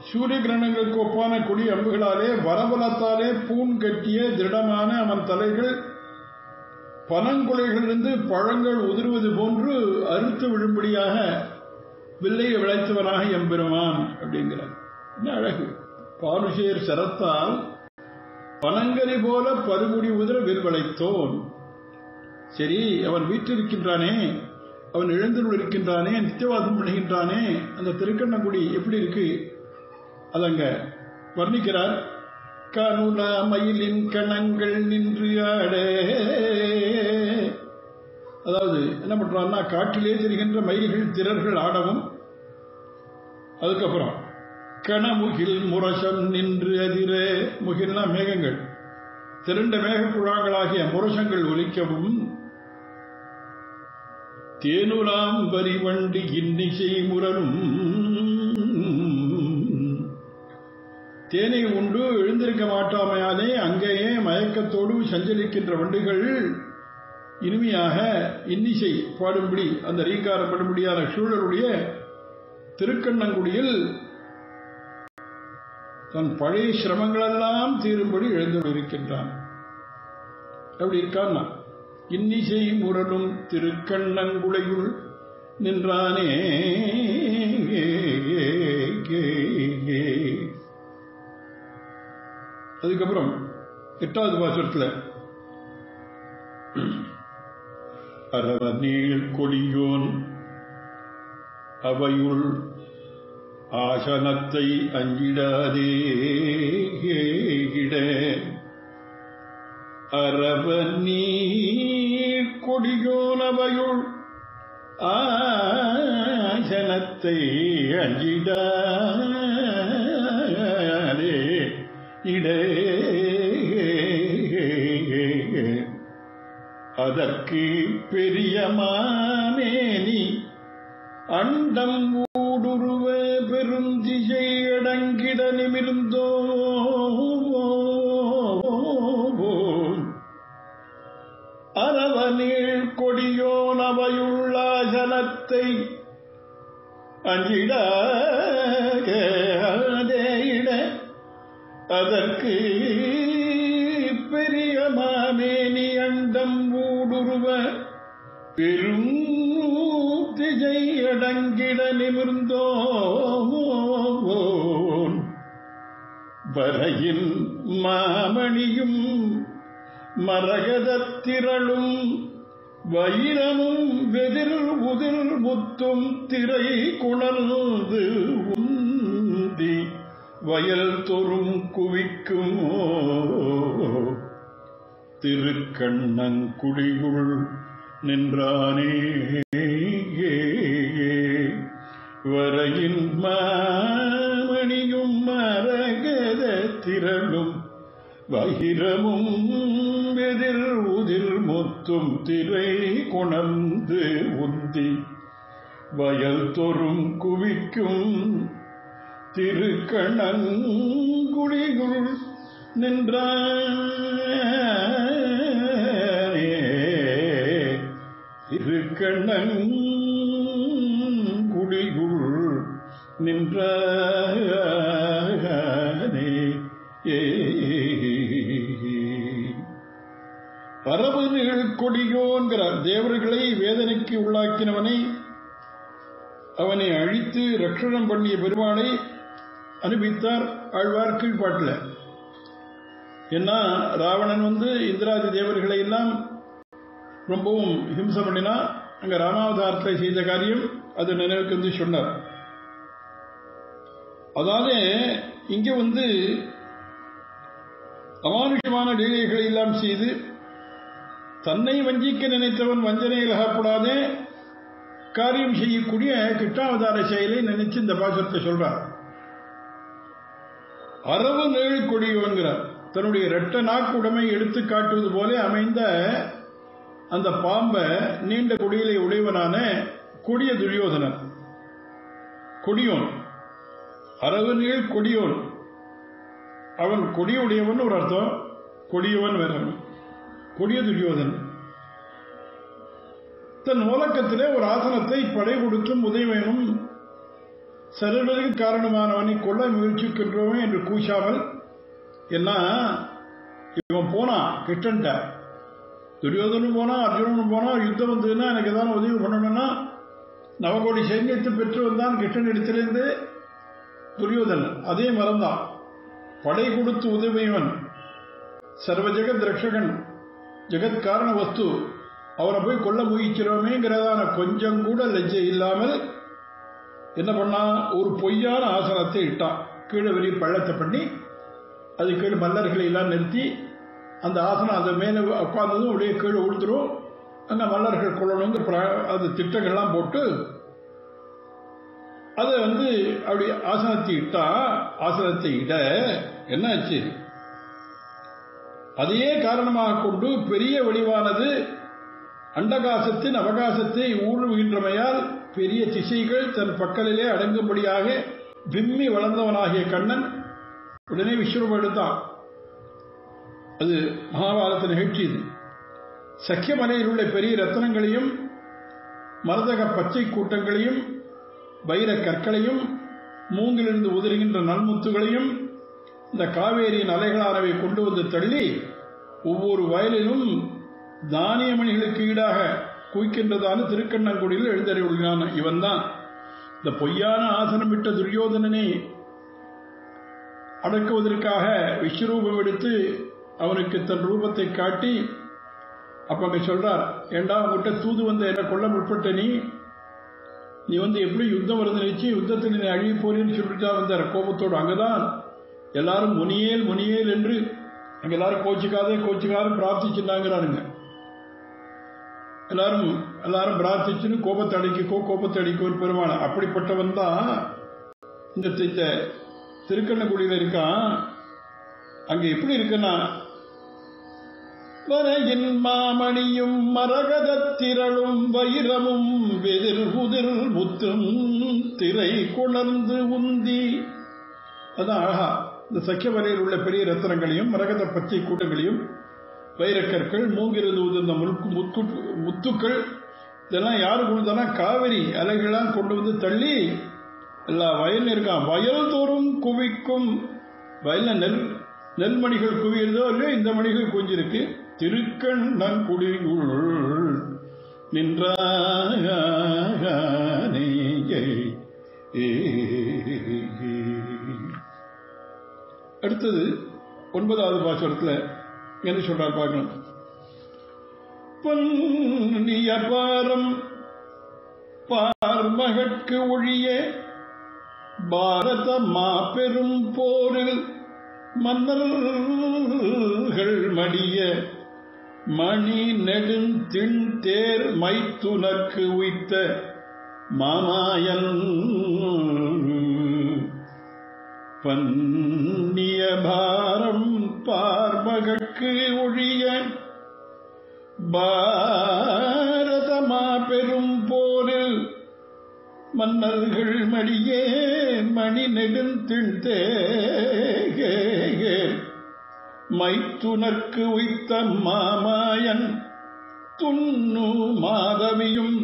சூரிய கிரணங்களுக்கு ஒப்பான கொடி அம்புகளாலே வரபலத்தாலே பூன் கட்டிய திருடமான அவன் தலைகள் பனங்குலைகளிலிருந்து பழங்கள் உதிர்வது போன்று அறுத்து விழும்படியாக வில்லையை விளைத்தவனாக எம்பெருமான் அப்படிங்கிறார். என்ன அழகு! பானுசேர் சரத்தால் பனங்கனி போல பருமுடி உதிர வில் விளைத்தோன். சரி, அவன் வீற்றிருக்கின்றானே, அவன் எழுந்தருள் இருக்கின்றானே, நித்தியவாதம் பண்ணுகின்றானே, அந்த திருக்கண்ணங்குடி எப்படி இருக்கு அதங்க வர்ணிக்கிறார். கனுலா மயிலின் கணங்கள் நின்று ஆட, அதாவது என்ன பண்றான்னா, காட்டிலே தெரிகின்ற மயில்கள் திரர்கள் ஆடவும், அதுக்கப்புறம் கணமுகில் முரசம் நின்று அதிர, முகில்னா மேகங்கள், திரண்ட மேகக்குழாங்களாகிய முரசங்கள் ஒலிக்கவும், தேனுலாம் வரிவண்டு இன்னிசை முரலும், தேனை உண்டு எழுந்திருக்க மாட்டாமையாலே அங்கேயே மயக்கத்தோடு சஞ்சலிக்கின்ற வண்டுகள் இனிமையாக இன்னிசை பாடும்படி அந்த ரீங்காரம் படும்படியான சூழலுடைய திருக்கண்ணங்குடியில் தன் பழைய சிரமங்களெல்லாம் தீரும்படி எழுந்துள்ளிருக்கின்றான். எப்படி இருக்கான்னா, இன்னிசை முரலும் திருக்கண்ணங்குடையுள் நின்றானே. அதுக்கப்புறம் 8வது பாசுரத்தில் அரவநீள் கொடியோன் அவையுள் ஆசனத்தை அஞ்சிடாதே இட, அரவநீள் கொடியோன் அவையுள் ஆசனத்தை அஞ்சிடாதே இடே, அதற்கு பெரியமானேனி அண்டம் ஊடுருவ பெருந்திசை அடங்கிட நிமிர்ந்தோ, அரவநீள் கொடியோன் அவையுள்ளாசனத்தை அஞ்சிடாதே இட, அதற்கு பெரியமாமேனி அண்டம் ஊடுருவ பெரும் திசை அடங்கிட நிமிர்ந்தோன், வரையின் மாமணியும் மரகதத்திரளும் வைரமும் வெதிர் உதிர் முத்தும் திரை குணர்ந்து உந்தி வயல் தொறும் குவிக்கும் திருக்கண்ணங்குடியுள் நின்றானே. வரையின் மாமணியும் மரகத திரளும் வகிரமும் வெதிர் உதிர் முத்தும் திரை கொணர்ந்து உந்தி வயல் தொறும் குவிக்கும் திருக்கண்ணங்குடியுள் நின்றானே. திருக்கண்ணங்குடியுள் நின்றானே. அரவநீள் கொடியோன்கிறார். தேவர்களை வேதனைக்கு உள்ளாக்கினவனை அவனை அழித்து ரட்சணம் பண்ணிய பெருமாளை அனுப்பித்தார் ஆழ்வார் கீழ்பாட்டில். ஏன்னா ராவணன் இந்திராதி தேவர்களை எல்லாம் ரொம்பவும் ஹிம்சை பண்ணினா, அங்க ராமாவதாரத்தை செய்த காரியம் அது நினைவுக்கு சொன்னார். அதாவது இங்க அமானுஷமான லீலைகளை எல்லாம் செய்து தன்னை வஞ்சிக்க நினைத்தவன் வஞ்சனையில் அகப்படாதே காரியம் செய்யக்கூடிய கிருஷ்ணாவதார செயலை நினைச்சு இந்த பாசுரத்தை சொல்றார். அரவு நேழ் கொடியோன்கிறார். தன்னுடைய இரட்ட நாக்குடைமை எடுத்து காட்டுவது போல அமைந்த அந்த பாம்பை நீண்ட கொடியிலே உடையவனான கொடிய துரியோதனன், கொடியோன், அரவு நீள் கொடியோன். அவன் கொடியுடையவன் ஒரு அர்த்தம், கொடியவன் வேற, கொடிய துரியோதன். தன் மூலக்கத்திலே ஒரு ஆசனத்தை படை கொடுத்தும் உதயவேனும் செல்வதற்கு காரணமானவனை கொல்ல முயற்சிக்கின்றோமே என்று கூச்சாமல், என்ன இவன் போனான் கிருஷ்ணன்ட்ட, துரியோதனும் போனா அர்ஜுனனும் போனா, யுத்தம் வந்ததுன்னா எனக்கு ஏதாவது உதவி பண்ணணும்னா நவகோடி சைன்யத்தை பெற்று வந்தான் கிருஷ்ணன் இடத்திலிருந்து துரியோதன். அதே மறந்தான். படை கொடுத்து உதவியவன், சர்வ ஜெகத் ரட்சகன், ஜெகத் காரண வஸ்து, அவனை போய் கொல்ல முயற்சிக்கிறோமேங்கிறதான கொஞ்சம் கூட லஜ்ஜை இல்லாமல் என்ன பண்ணா, ஒரு பொய்யான ஆசனத்தை இட்டான். கீழே வெளியே பள்ளத்தை பண்ணி அது கீழே மல்லர்களை எல்லாம் நிறுத்தி அந்த ஆசனம் அதை மேலே உட்கார்ந்ததும் அப்படியே கீழே உழுந்துரும், அங்கே மல்லர்கள் கொள்ளணுங்கிற அது திட்டங்கள்லாம் போட்டு அதை அப்படி ஆசனத்தை இட்டா. ஆசனத்தை இட என்ன ஆச்சு, அதையே காரணமாக கொண்டு பெரிய வடிவானது அண்டகாசத்தின் அவகாசத்தை ஊடுருகின்றமையால் பெரிய திசைகள் தன் பக்கலிலே அடங்கும்படியாக விம்மி வளர்ந்தவனாகிய கண்ணன் உடனே விஸ்வரூபம் எடுத்தான். அது மகாபாரத நிகழ்ச்சி. இது சக்கியமலையில் உள்ள பெரிய ரத்னங்களையும் மரதக பச்சை கூட்டங்களையும் வைர கற்களையும் மூங்கிலிருந்து உதிர்கின்ற நல்முத்துகளையும் இந்த காவேரியின் அலைகளானவை கொண்டு வந்து தள்ளி ஒவ்வொரு வயலிலும் தானிய மணிகளுக்கு ஈடாக குவிக்கின்றதான திருக்கண்ணங்குடியில் எழுந்தறிவுள்ளான். இவன் தான் இந்த பொய்யான ஆசனம் விட்ட துரியோதனனை அடக்குவதற்காக விஸ்வரூபம் எடுத்து அவனுக்கு தன் ரூபத்தை காட்டி அப்ப அங்க சொல்றார், ஏண்டா உங்ககிட்ட தூது வந்த என்ன கொல்ல முற்பட்ட நீ எப்படி யுத்தம் வருது நினைச்சு யுத்தத்தில் நீ அழிய போறேன்னு சொல்லிட்டா வந்தார் கோபத்தோடு. அங்கதான் எல்லாரும் முனியேல் முனியேல் என்று அங்க எல்லாரும் கோச்சிக்காத பிரார்த்திச்சுட்டாங்கிறாருங்க. எல்லாரும் பிரார்த்திச்சுன்னு கோபத்தை அடிக்கும் பெருமான. அப்படிப்பட்டவன் தான் இந்த திருக்கண்ணங்குடியில் இருக்கான். அங்க எப்படி இருக்குன்னா, வரையின் மாமணியும் மரகதத்திரளும் வைரமும் வெதிர் உதிர் முத்தும் திரை குளர்ந்து உந்தி. அதான் அழகா இந்த சக்கியவரையில் உள்ள பெரிய ரத்தனங்களையும் மரகத பச்சை கூட்டங்களையும் வைரக்கற்கள் மூங்கிலிருந்து உதிர்ந்த முத்துக்கள் இதெல்லாம் யாரு கொடுத்தானா காவிரி அலைகள்லாம் கொண்டு தள்ளி எல்லா வயல் இருக்கான். வயல் தோறும் குவிக்கும் வயல்ல நெல்மணிகள் குவியறதோ இல்லையோ இந்த மணிகள் குவிஞ்சிருக்கு. திருக்கண்ணங்குடியுள் நின்றானே. அடுத்தது 9வது பாசுரத்தில் என்ன சொல்றார் பார்க்கணும். பொன்னிய பாரம் பார்மகற்கு ஒழிய பாரத மாபெரும் போரில் மன்னர்கள் மடிய மணி நெடுந்தின் தேர் மைத்துனர்க்கு உய்த்த மாமாயன் பன்னிய பாரம் பார்மகற்கு ஒழிய பாரத மாபெரும் போரில் மன்னர்கள் மடியே மணி நெடுந்தின் தேர் மைத்துனர்க்கு உய்த்த மாமாயன் துண்ணு மாதவியும்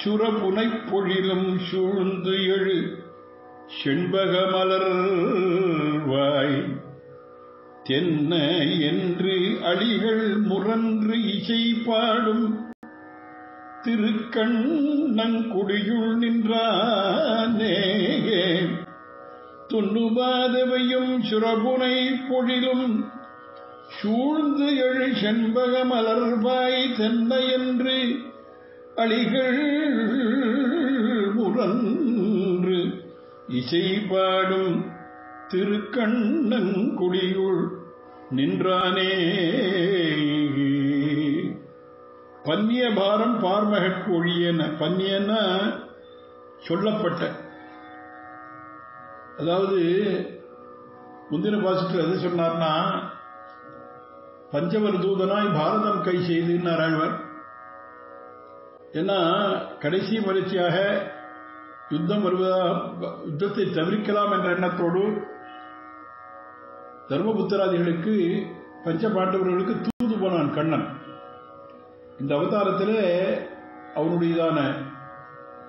சுரபுனை பொழிலும் சூழ்ந்து எழு செண்பக மலர்வாய் தென்ன என்று அடிகள் முரன்று இசை பாடும் திருக்கண்ணங்குடியுள் நின்றானே துண்ணுபாதவையும் சுரபுனை பொழிலும் சூழ்ந்து எழு செண்பக மலர்வாய் தென்னை என்று அழிகள் முரன்று இசை பாடும் திருக்கண்ணங்குடியுள் நின்றானே. பன்னிய பாரம் பார்மகற்கு ஒழியன. பன்னியன்னா சொல்லப்பட்ட, அதாவது முந்தின பாசத்தில் எது சொன்னார்னா, பஞ்சவர் தூதனாய் பாரதம் கை செய்துன்னார் ஆழ்வார். ஏன்னா கடைசி முயற்சியாக யுத்தம் யுத்தத்தை தவிர்க்கலாம் என்ற எண்ணத்தோடு தர்மபுத்திராதிகளுக்கு பஞ்ச பாண்டவர்களுக்கு தூது போனான் கண்ணன். இந்த அவதாரத்திலே அவனுடையதான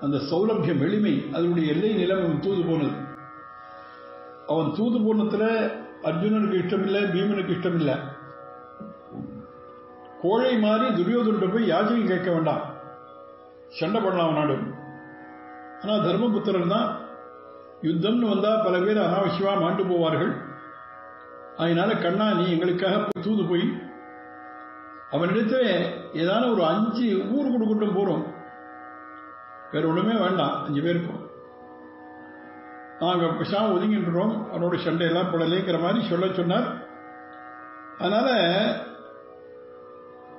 அந்த சௌலபியம் எளிமை, அதனுடைய எல்லை நிலம் தூது போனது. அவன் தூது போனத்துல அர்ஜுனனுக்கு இஷ்டமில்லை, பீமனுக்கு இஷ்டமில்லை. கோழை மாறி துரியோதன போய் யாச்சகம் கேட்க வேண்டாம், சண்டை பண்ணலாம் நாடு. ஆனா தர்மபுத்திரன் தான் யுத்தம்னு வந்தா பல பேர் அனாவசியமா மாண்டு போவார்கள். அதனால கண்ணா நீ எங்களுக்காக தூது போய் அவனிடத்துல ஏதான ஒரு 5 ஊர் கொடுக்கட்டும் போறோம், வேற ஒண்ணுமே வேண்டாம், 5 பேருக்கும் நாங்க பேசாம ஒதுங்கின்றோம், அவனோட சண்டையெல்லாம் படலைங்கிற மாதிரி சொல்ல சொன்னார். அதனால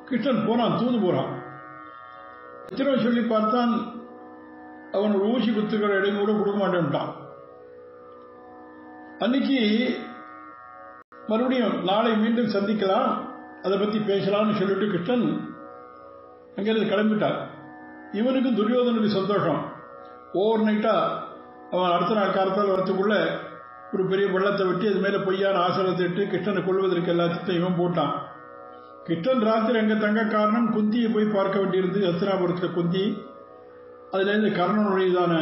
கிருஷ்ணன் போறான், தூது போறான். எத்தனை சொல்லி பார்த்தான், அவனோட ஊசி குத்துக்கள் இடையும் கூட கொடுக்க மாட்டேன்ட்டான். அன்னைக்கு மறுபடியும் நாளை மீண்டும் சந்திக்கலாம், அதை பத்தி பேசலாம்னு சொல்லிட்டு கிருஷ்ணன் அங்கிருந்து கிளம்பிட்டார். இவனுக்கு துரியோதனுக்கு சந்தோஷம். ஓவர் நைட்டா அவன் அடுத்த நாள் காலத்தால் வரத்துக்குள்ள ஒரு பெரிய வெள்ளத்தை வெட்டி அது மேல பொய்யான ஆசனத்தை இட்டு கிருஷ்ணனை கொள்வதற்கு எல்லாத்தையும் இவன் போட்டான். கிருஷ்ணன் ராத்திரி அங்க தங்க காரணம் குந்தியை போய் பார்க்க வேண்டியிருந்து, ஹஸ்தினாபுரத்தில் குந்தி, அதுல இருந்து கர்ணனுடையதான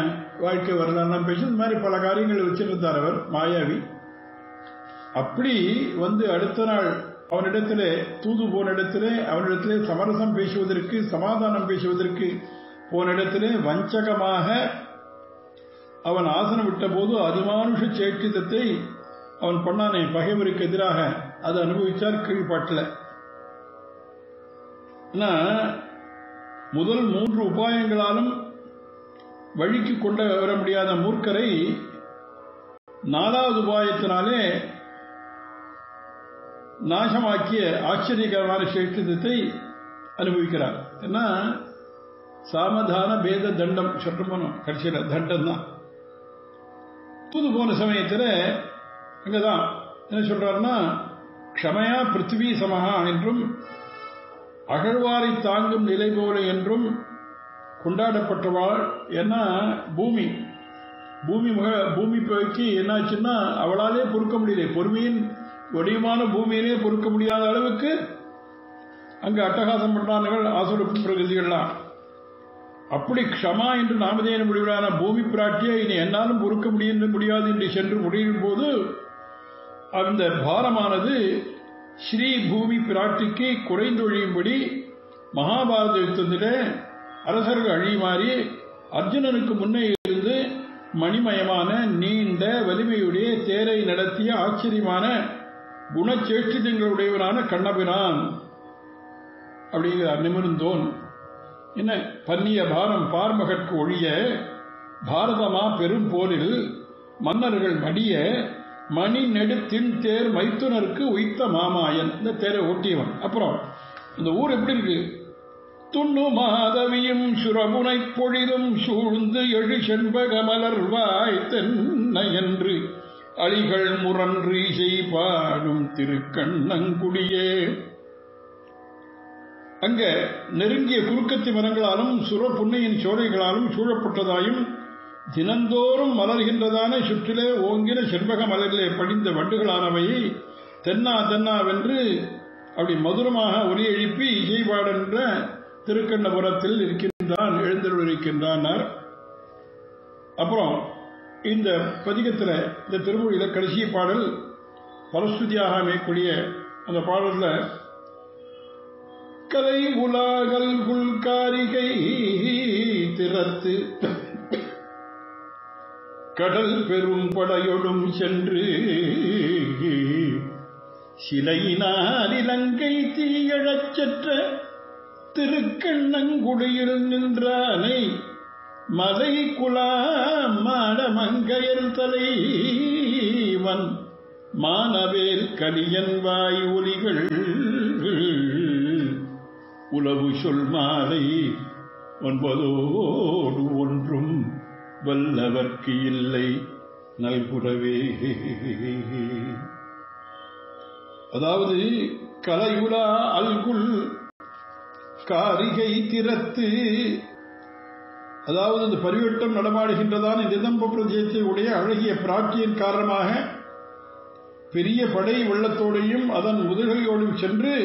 வாழ்க்கை வரலாறுலாம் பேசி இந்த மாதிரி பல காரியங்கள் வச்சிருந்தார் அவர் மாயாவி. அப்படி வந்து அடுத்த நாள் அவனிடத்திலே தூது போன இடத்திலே அவனிடத்திலே சமரசம் பேசுவதற்கு, சமாதானம் பேசுவதற்கு போன இடத்திலே வஞ்சகமாக அவன் ஆசனம் விட்ட போது அதிமானுஷ சேட்டிதத்தை அவன் பண்ணானே பகைவருக்கு எதிராக, அதை அனுபவிச்சார் கீழ்பாட்டில். முதல் 3 உபாயங்களாலும் வழிக்கு கொண்டு வர முடியாத மூர்க்கரை 4வது உபாயத்தினாலே நாசமாக்கிய ஆச்சரியகரமான சேட்டிதத்தை அனுபவிக்கிறார். ஏன்னா சாமதான பேத தண்டம் சொல்லணும், கடைசியில் தண்டம் தான். தூது போன சமயத்தில் அங்கதான் என்ன சொல்றாருன்னா, க்ஷமையா பிருத்திவி சமஹா என்றும் அகழ்வாரை தாங்கும் நிலை போல என்றும் கொண்டாடப்பட்டவாள். ஏன்னா பூமி போய்க்கு என்னாச்சுன்னா அவளாலே பொறுக்க முடியல, பொறுமையின் வடிவமான பூமியிலே பொறுக்க முடியாத அளவுக்கு அங்கு அட்டகாசம் பண்றார்கள் ஆசுர பிரகதிகள்லாம். அப்படி க்ஷமா என்று நாமதேன முடிவிலான பூமி பிராட்டியை இனி என்னாலும் பொறுக்க முடியாது என்று சென்று முடியும் போது அந்த பாரமானது ஸ்ரீ பூமி பிராட்டிக்கு குறைந்தொழியும்படி மகாபாரத யுத்தத்திலே அரசர்கள் அழிமாறி அர்ஜுனனுக்கு முன்னே இருந்து மணிமயமான நீண்ட வலிமையுடைய தேரை நடத்திய ஆச்சரியமான குணச்சேஷ்டிதங்களுடையவனான கண்ணபிரான் அப்படிங்கிறார். நிமிர்ந்தோன் என்ன பன்னிய பாரம் பார்மகற்கு ஒழிய பாரதமா பெரும் போரில் மன்னர்கள் மடிய மணி நெடுத்தின் தேர் மைத்துனருக்கு உய்த்த மாமாயன், இந்த தேரை ஓட்டியவன். அப்புறம் இந்த ஊர் எப்படி இருக்கு, துண்ணு மாதவியும் சுரமுனை பொழிலும் சூழ்ந்து எழு செண்பக மலர்வாய் தென்னை என்று அழிகள் முரன்று இசை பாடும் திருக்கண்ணங்குடியே. அங்க நெருங்கிய குறுக்கத்தி மரங்களாலும் சுர புன்னையின் சோலைகளாலும் சூழப்பட்டதாயும் தினந்தோறும் மலர்கின்றதான சுற்றிலே ஓங்கின செண்பக மலர்களே படிந்த வண்டுகளானவை தென்னா தென்னாவென்று அப்படி மதுரமாக ஒலி எழுப்பி இசைபாடுகின்ற திருக்கண்ணபுரத்தில் இருக்கின்றான், எழுந்தருளிருக்கின்றான். அப்புறம் இந்த பதிகத்தில் இந்த திருமொழியில கடைசி பாடல் பரஸ்துதியாக அமையக்கூடிய அந்த பாடல்ல கலை உலாகல் குல்காரிகை திறத்து கடல் பெரும் படையொடும் சென்று சிலையினால் இலங்கை தீயழச் செற்ற திருக்கண்ணங்குடியில் நின்றானை மலை குலா மாடமங்கையர் தலைவன் மானவேல் கலியன் வாய் ஒலிகள் உலவு சொல் மாலை 9 ஒன்றும் வல்லவர்க்கு இல்லை நல்குறவே. அதாவது கலையுலா அல்குல் காரிகை திறத்து, அதாவது இந்த பரிவட்டம் நடமாடுகின்றதான நிதம்ப பிரதேசத்தை உடைய அழகிய பிராட்சியின் காரணமாக பெரிய படை வெள்ளத்தோடையும் அதன் முதுகையோடும் சென்று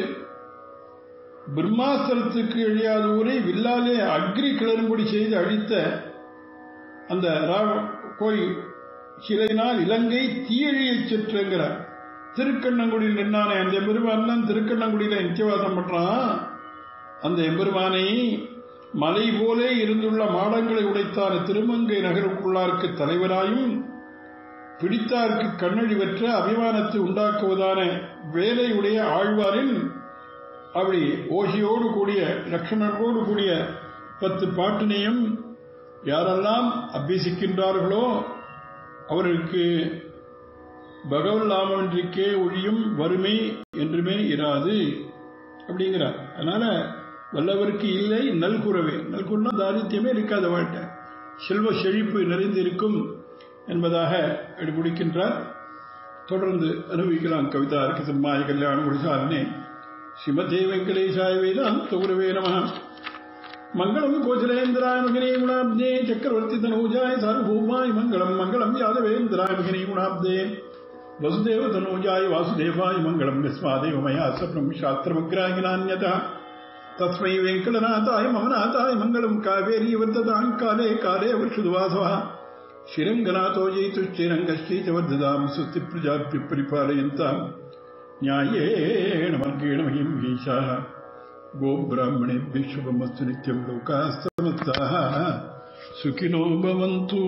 பிரம்மாஸ்திரத்துக்கு எழியாத ஊரை வில்லாலே அக்னி கிளறும்படி செய்து அழித்த அந்த கோயில் சிலையினால் இலங்கை தீயழியச் செற்றுங்கிறார். திருக்கண்ணங்குடியில் நின்னானே அந்த எம்பெருமான் தான் திருக்கண்ணங்குடியில நித்தியவாசம் பண்றான். அந்த எம்பெருமானை மலை போலே இருந்துள்ள மாடங்களை உடைத்தான திருமங்கை நகருக்குள்ளாருக்கு தலைவராயும் பிடித்தார்க்கு கண்ணழி பெற்ற அபிமானத்தை உண்டாக்குவதான வேலையுடைய ஆழ்வாரின் அப்படி ஓசையோடு கூடிய லட்சணத்தோடு கூடிய 10 பாட்டினையும் யாரெல்லாம் அபியசிக்கின்றார்களோ அவர்களுக்கு பகவல் நாமன்றிக்கே ஒழியும் வறுமை என்றுமே இராது அப்படிங்கிறார். அதனால வல்லவருக்கு இல்லை நல்குறவே. நல்குறனா தாரித்யமே இருக்காத வாழ்க்கை, செல்வ செழிப்பு நிறைந்திருக்கும் என்பதாக முடிக்கின்றார். தொடர்ந்து அனுபவிக்கலாம். கவிதா இருக்கு சிம்மாய கல்யாண குடிசாலனே ஸ்ரீமதே வெங்கடேசாய வேதாந்த குரவே நமः. மங்களம் கோசலேந்திராய மகனே குணாப்தே சக்கரவர்த்தி தனூஜாய சார்வபௌமாய மங்களம். மங்களம் யாதவேந்திராய மகனே குணாப்தே வசுதேவ தனூஜாய வாசுதேவாய மங்களம். யஸ்மாதேவ மயா சப்ரம் சாஸ்திரமக்ராஹி நான்யதா தஸ்மை வெங்கடநாதாய மமநாதாய மங்களம். காவேரி வர்ததாம் காலே காலே வருஷதுவாசவः ஸ்ரீரங்கநாதோ ஜெயித்து ஸ்ரீரங்கஸ்ரீச்சவர்ததாம் சுஸ்தி பிரஜாப்தி பரிபாலயந்தாம் न्यायेण मार्गेण महीं ईशाः गोब्राह्मणेभ्यः शुभमस्तु नित्यं लोकाः समस्ताः सुखिनो भवन्तु.